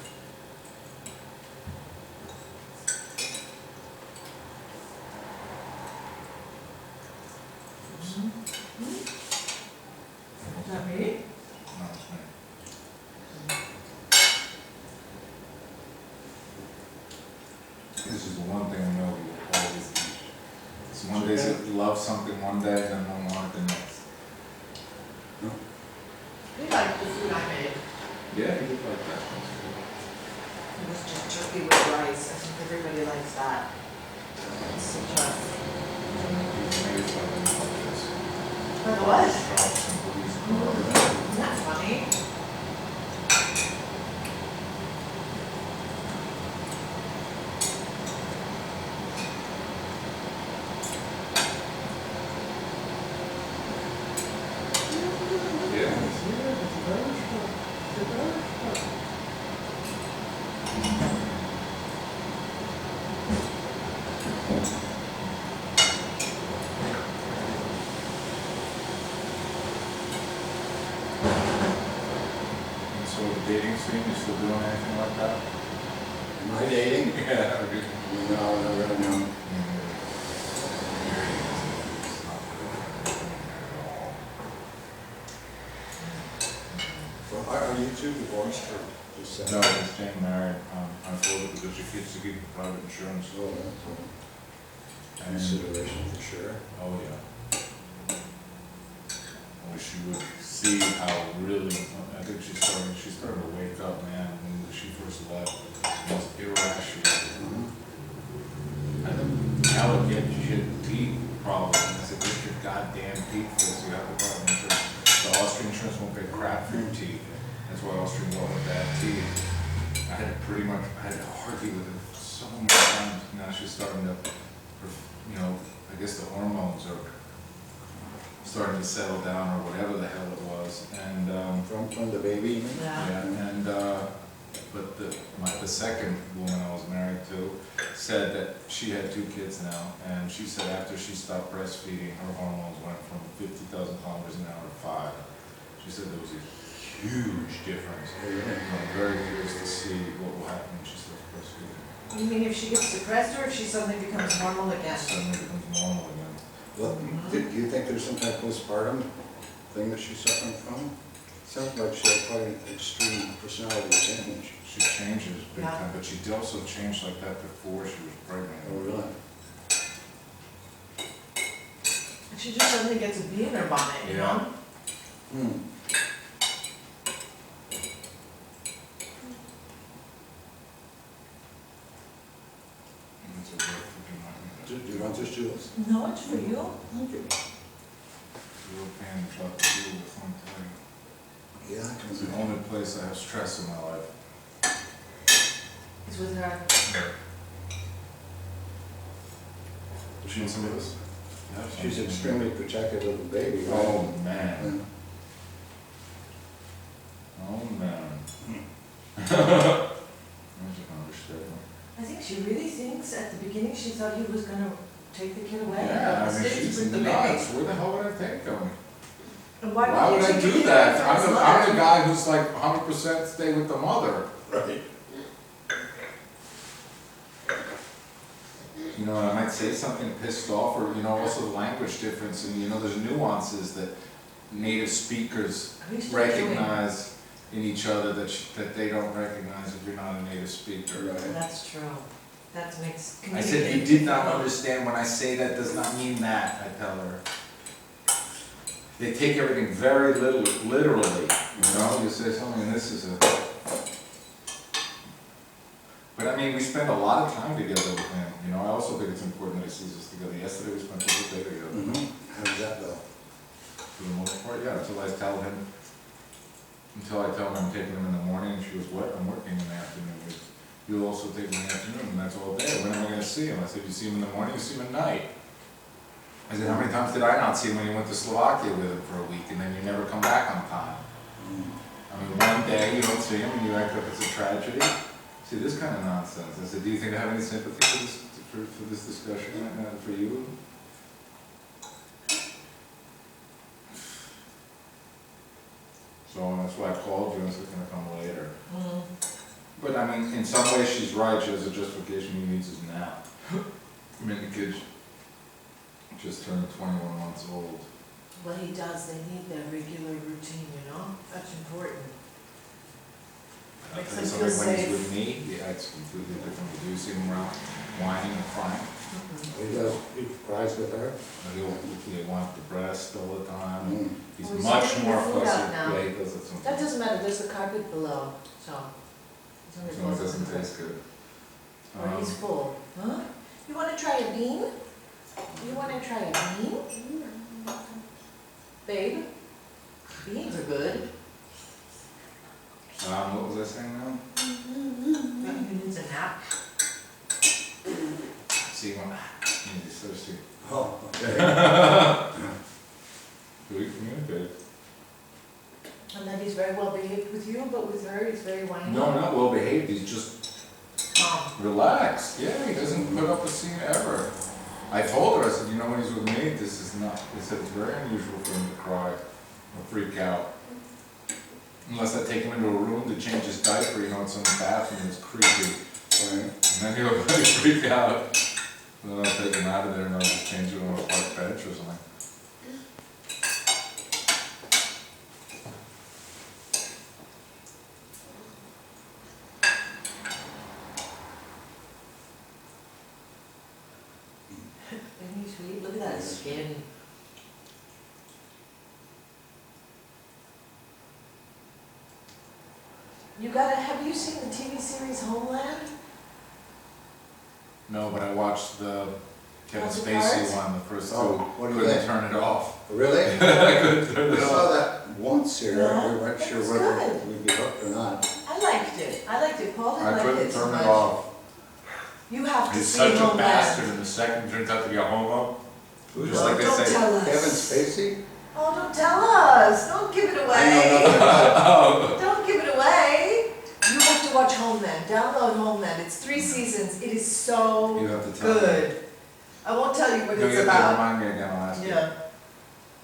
Is that me? No, it's me. This is the one thing we know we will always eat. It's one day that love something one day and then won't want it the next. You like the food I made. Yeah, you look like that. It was just turkey with rice. I think everybody likes that. It's such a... Like what? Isn't that funny? dating scene, you still doing anything like that? Am I dating? Yeah. No, not really, no. Well, are you two divorced or just No, he's staying married. I told her because she gets to keep private insurance. Oh, that's a And, consideration for sure. oh yeah. I wish you would see how really, I think she's starting to wake up, man. When she first left, it was irrational. And now again, she had teeth problems. And I said, get your goddamn teeth fixed. You have the private insurance. The Austrian insurance won't pay crap for your teeth. That's why Austrians all have bad teeth. I had to argue with her so many times. Now she's starting to, you know, I guess the hormones are starting to settle down or whatever the hell it was. And From the baby, you mean? yeah, and but the second woman I was married to said that she had 2 kids now, and she said after she stopped breastfeeding, her hormones went from 50,000 kilometers an hour to 5. She said there was a huge difference. I'm very curious to see what will happen when she starts breastfeeding. You mean if she gets depressed or if she suddenly becomes normal again? Suddenly becomes normal again. Well, do you think there's some kind of postpartum thing that she's suffering from? Sounds like she had quite an extreme personality change. She changes big Yeah. time, but she also changed like that before she was pregnant. Oh, really? She just suddenly gets a bee in her bonnet, you Yeah. know? It's a real freaking nightmare. Do you want this, Jules? No, it's for you. Thank you. It's a real pain in the butt to deal with, I'm telling you. Yeah, I can It's the only place I have stress in my life. It's with her. Does she want some of this? She's extremely protective of the baby, right? Oh, man. Yeah. Oh, man. That's an understatement. I think she really thinks at the beginning she thought he was gonna take the kid away. Yeah, I mean, Stays she's with the nuts. baby. Where the hell would I take them? And Why would you I take the do kid that? away from his I'm mother? the guy who's like 100% stay with the mother. Right. You know, I might say something pissed off, or, you know, also the language difference, and, you know, there's nuances that native speakers Are you still chewing? recognize in each other that they don't recognize if you're not a native speaker. Right. That's true. That makes. I said, you did not understand when I say that does not mean that, I tell her. They take everything very literally, you know, you say something and this is a... But I mean, we spend a lot of time together with him, you know, I also think it's important that he sees us together. Yesterday we spent a whole day together. How did that go? For the most part, yeah, until I tell him I'm taking him in the morning, and she goes, what, I'm working in the afternoon. He goes, you'll also take him in the afternoon, and that's all day, when am I gonna see him? I said, you see him in the morning, you see him at night. I said, how many times did I not see him when you went to Slovakia with him for a week, and then you never come back on time? I mean, one day you don't see him, and you act like it's a tragedy. See, this kind of nonsense. I said, do you think I have any sympathy for this discussion right now, for you? So that's why I called you, and it's gonna come later. But I mean, in some ways, she's right. She has a justification. He needs his nap. I mean, the kid just turned 21 months old. Well, he does. They need that regular routine, you know? That's important. Makes them So feel like when he's safe. with me, yeah, it's completely different. Do you see him around whining and crying? He does, he cries with her? He'll want the breast all the time. He's Well, he's much taking more the food fussy. out now. Yeah, he does it That sometimes. doesn't matter. There's a carpet below, so. As long as So it doesn't wasn't- taste good. Or he's full. Huh? You wanna try a bean? You wanna try a bean? Babe? Beans are good. What was I saying now? He needs a nap. See, he's thirsty. Oh, okay. Do we communicate? And that he's very well behaved with you, but with her, he's very whiny. No, not well behaved. He's just relaxed. Yeah, he doesn't put up a scene ever. I told her, I said, you know, when he's with me, this is not, I said, it's very unusual for him to cry or freak out. Unless I take him into a room to change his diaper, you know, it's in the bathroom, it's creepy. Right. And then he'll really freak out. And then I'll take him out of there and I'll just change him on a park bench or something. Isn't he sweet? Look at that skin. Have you seen the TV series Homeland? No, but I watched the Kevin House of Spacey Cards? one, the first two. Oh, what do you Couldn't think? turn it off. Really? I couldn't turn I it saw off. that once here, Yeah, we weren't it sure was whether good. we'd be hooked or not. I liked it. Paul didn't I like couldn't it so turn it much. off. You have to He's see such a Homeland. bastard, and the second turns out to be a homo. Who's Just that? like they Don't say. tell us. Kevin Spacey? Oh, don't tell us. Don't give it I know away. nothing about Don't give it away. You have to watch Homeland. Download Homeland. It's 3 seasons. It is so You have to tell me. good. I won't tell you what No, you it's have to about. remind me again, I'll ask you. Yeah.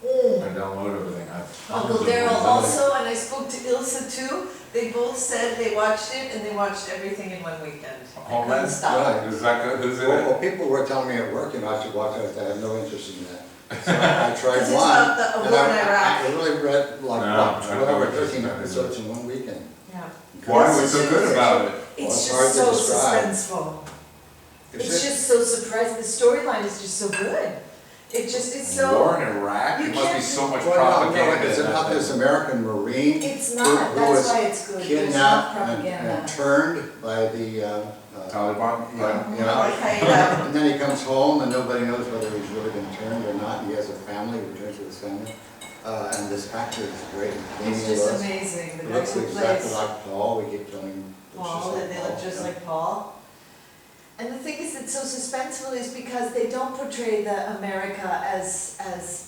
I download everything. I have Uncle tons of Daryl movies. also, and I spoke to Ilsa too. They both said they watched it and they watched everything in one weekend. They Homeland? couldn't stop. Right. Is that good? Who's in Well, it? people were telling me at work, you know, I should watch it, I have no interest in that. So I tried This is one. about the and war in I Iraq. really read like, No, what, I 12 or know 13 what episodes in one weekend. Yeah. Why was so good about it? Well, It's it's hard just to so describe. suspenseful. Is It's it? just so surprising. The storyline is just so good. It just is so. War in Iraq? You There must be can't- so much Well, no, propaganda. it's in about that this thing. American Marine. It's who- not. who That's was why it's good. It's not kidnapped propaganda. and turned by the, Taliban? yeah, you know. Al-Qaeda. And then he comes home and nobody knows whether he's really been turned or not. He has a family, he returns to his family. And this actor is great. It's just amazing. The He guy looks who exactly plays like Paul, we keep telling him. looks just Paul, like and they look Paul, just yeah. like Paul. And the thing is, it's so suspenseful is because they don't portray the America as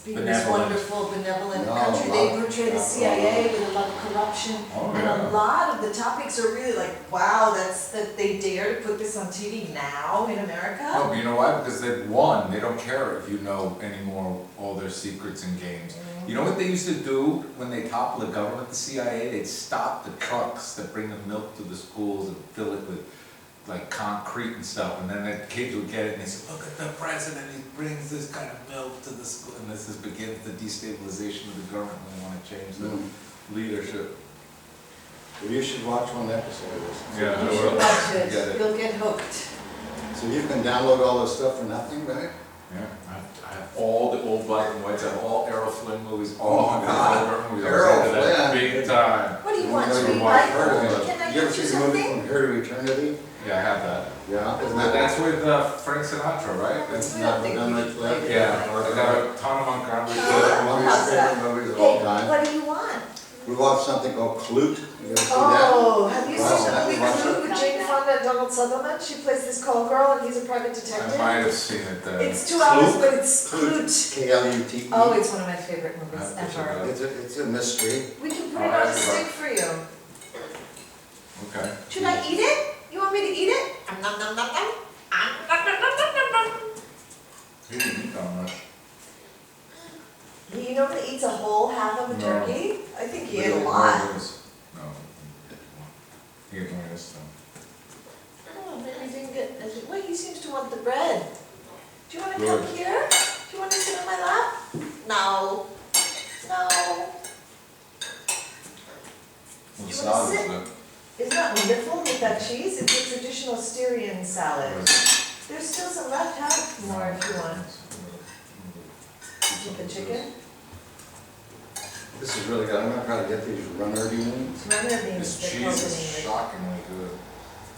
being this Benevolent. wonderful, benevolent No, country. a They lot. portray the Yeah. CIA with a lot of corruption. Oh, And yeah. a lot of the topics are really like, wow, that they dare to put this on TV now in America. No, but you know why? Because they've won. They don't care if you know anymore all their secrets and games. You know what they used to do when they toppled the government, the CIA? They'd stop the trucks that bring the milk to the schools and fill it with like concrete and stuff. And then the kids would get it and they say, look at the president, he brings this kind of milk to the school. And this begins the destabilization of the government when they want to change the leadership. Well, you should watch one episode of this. Yeah. You I should will. watch Get it. it. You'll get hooked. So you can download all this stuff for nothing, right? Yeah, I have all the old black and whites, I have all Errol Flynn movies, all Oh, the God. older movies. I was Errol into that Flynn. big time. What do you You want know, to you be watch like? Heard of it. Can I You ever get you see the movie something? From Here to Eternity? Yeah, I have that. Yeah. Isn't But that, that's with Frank Sinatra, right? That's, I not don't think Montgomery we Clift? like it. yeah, I got a ton of Montgomery Huh? Clift one of movies. his How's that? favorite movies of all Hey, time. what do you want? We watched something called Clute. You ever see that? Oh, have you Wow, seen the that movie was Clue with Jane Fonda and Donald Sutherland? She plays this call girl and he's a private I detective. might have seen it there. It's 2 hours, Clute? but it's Clute. Clute. K-L-U-T-E. Oh, it's one of my favorite movies I have to check ever. it out. It's a mystery. We can put Oh, it on a that's stick for you. Okay. Should I eat it? You want me to eat it? Nom nom nom nom. He didn't eat that much. He normally eats a whole half of a No. turkey. I think he ate a Really? lot. No, he ate only this thing. Oh, maybe he didn't get, well, he seems to want the bread. Do you want to Good. come here? Do you want to sit on my lap? No. No. Well, You the wanna salad is sit? good. Isn't that wonderful with that cheese? It's a traditional Styrian salad. There's still some left, have more if you want. With the chicken. This is really good. I'm gonna try to get these runner beans. Runner beans, This they're cheese called in is English. shockingly good.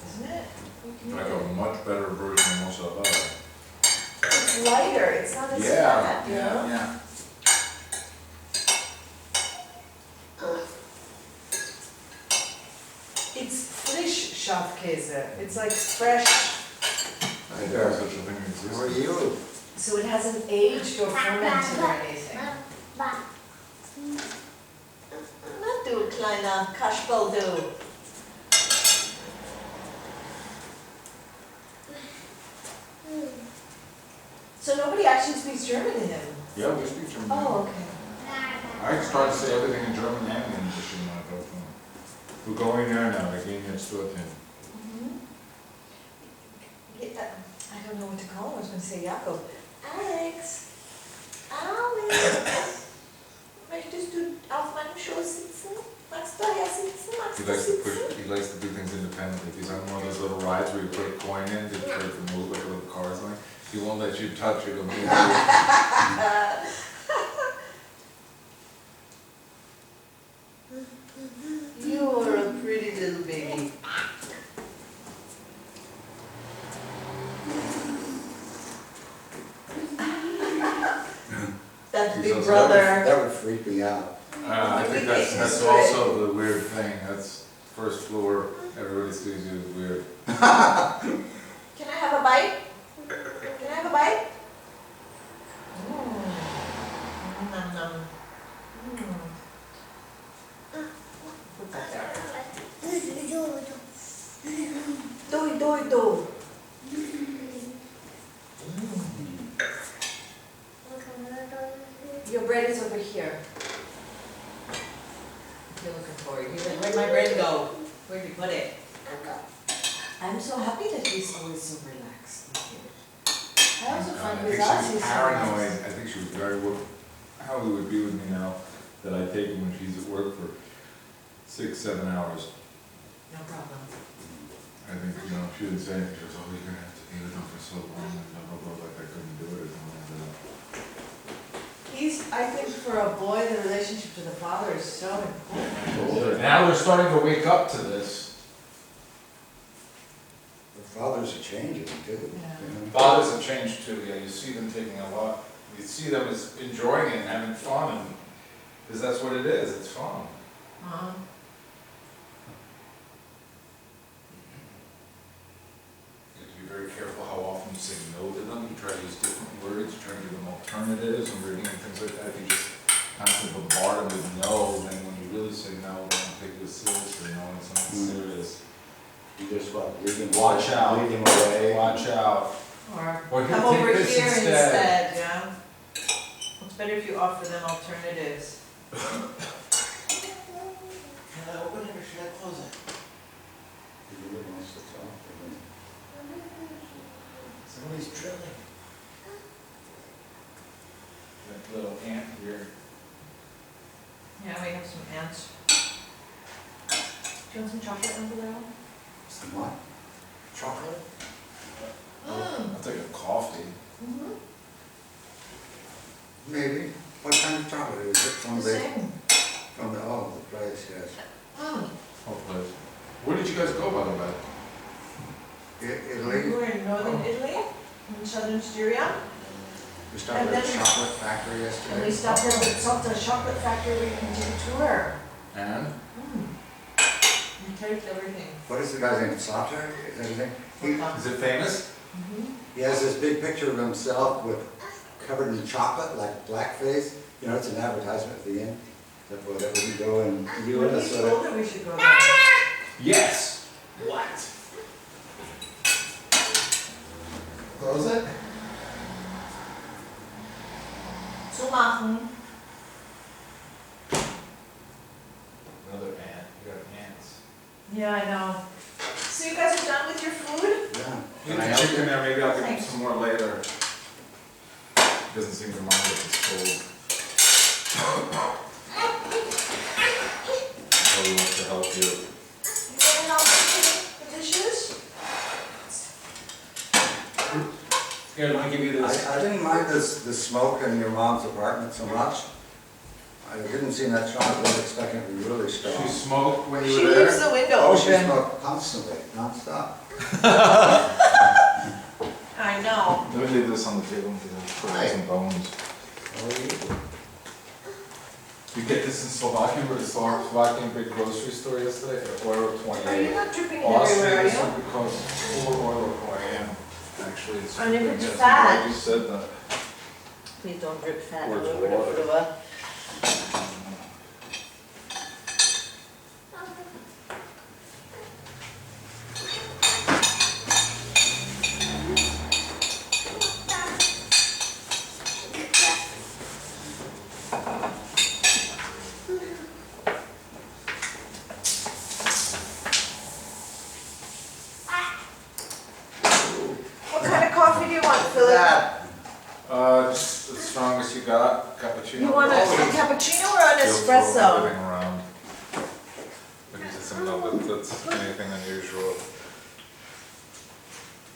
Isn't it? You can Like eat a it. much better version of mozzarella. It's lighter, it's not as Yeah, fat, you know? yeah. It's frisch Schafkäse. It's like fresh, Hi Such there. a thing exists. How are you? so it hasn't aged or fermented or anything. Na du, kleiner Kasperl, du. So nobody actually speaks German to him? Yeah, we speak German. Oh, okay. I try to say everything in German and English in my both of them. We're going there now, again next door to him. I don't know what to call him, I was gonna say Jakob. Alex! Alex! Möchtest du auf meinem Schoß sitzen? Magst du hier sitzen? Magst He du likes to push, sitzen? he likes to do things independently. He's on one of those little rides where you put a coin in to try to move like a little car or something. He won't let you touch it, he'll move it. You're a pretty little baby. That's He's big also- brother. That would freak me out. I think that's also the weird thing, that's first floor, everybody sees you as weird. Can I have a bite? Can I have a bite? Nom nom. Put that there. Do. Your bread is over here. You're looking for it. You're like, where'd my bread go? Where'd you put it? I'm so happy that he's always so relaxed and cute. I also I find think with she us was he's so paranoid, relaxed. I think she was very, how he would be with me now, that I take him when she's at work for 6-7 hours. No problem. I think, she didn't say anything, she was, oh, you're gonna have to be with him for so long, and blah, blah, blah, like I couldn't do it, I think for a boy, the relationship to the father is so important. Now they're starting to wake up to this. The fathers are changing too. Yeah. you know. Fathers have changed too, yeah, you see them taking a lot, you see them as enjoying it and having fun, and, because that's what it is, it's fun. Uh-huh. You have to be very careful how often you say no to them, you try to use different words, you try to give them alternatives and reading and things like that. If you just constantly bombard them with no, then when you really say no, they don't take you seriously, it's not serious. You just lead them Watch out. Lead them away. Watch out. Or here, come take over this here instead. instead, yeah? It's better if you offer them alternatives. Should I open it or should I close it? He really wants to talk to them. Somebody's drilling. That little ant here. Yeah, we have some ants. Do you want some chocolate, Uncle Daryl? Some what? Chocolate? I'll take a coffee. Mm-hmm. Maybe. What kind of chocolate is it? From The same. From the place, yes. Hopefully. Where did you guys go, by the way? We Italy. were in northern Italy, in southern Styria, We stopped And at a then- chocolate factory And we yesterday. stopped at the chocolate factory where you can take a tour. And? we taped everything. What is the guy's name? Sato? Is that his name? Is it famous? He has this big picture of himself with covered in chocolate, like blackface. It's an advertisement at the end. That we go in When U.S. he's older, we should go there. Yes. What? Close it? Zumachen. Another ant. You got ants. Yeah, I know. So you guys are done with your food? Yeah. Can I help you there? Maybe I'll give him some more later. Doesn't seem to mind if it's cold. Probably wants to help you. You gonna help me with the dishes? Here, let me give you this. I didn't mind the smoke in your mom's apartment so much. I didn't seem that strong. I was expecting it to be really strong. She smoked when you She were there? leaves the window Oh, she open. smoked constantly, nonstop. I know. Let me leave this on the table because I'll some bones. Oh, You get this in Slovakia, we were at the Slovakian big grocery store yesterday for oil of Are you 28. not dripping it Austin, everywhere, are this you? one would cost 4 oil of oil. Actually, it's. And if it's yes, I'm fat? glad you said that. Please don't drip fat Or all it's over the water. floor. That's the strongest you got, cappuccino. You want a cappuccino or an You'll throw espresso? everything around. Maybe just some milk, that's anything unusual.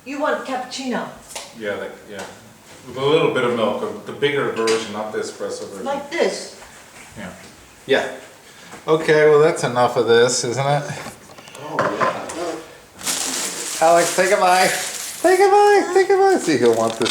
You want cappuccino, Yeah, like, yeah. With a little bit of milk, the bigger version, not the espresso version. like this. Yeah. Yeah. Okay, well that's enough of this, isn't it? Oh, yeah. Alex, say goodbye. Say goodbye. Say goodbye. See, he'll want this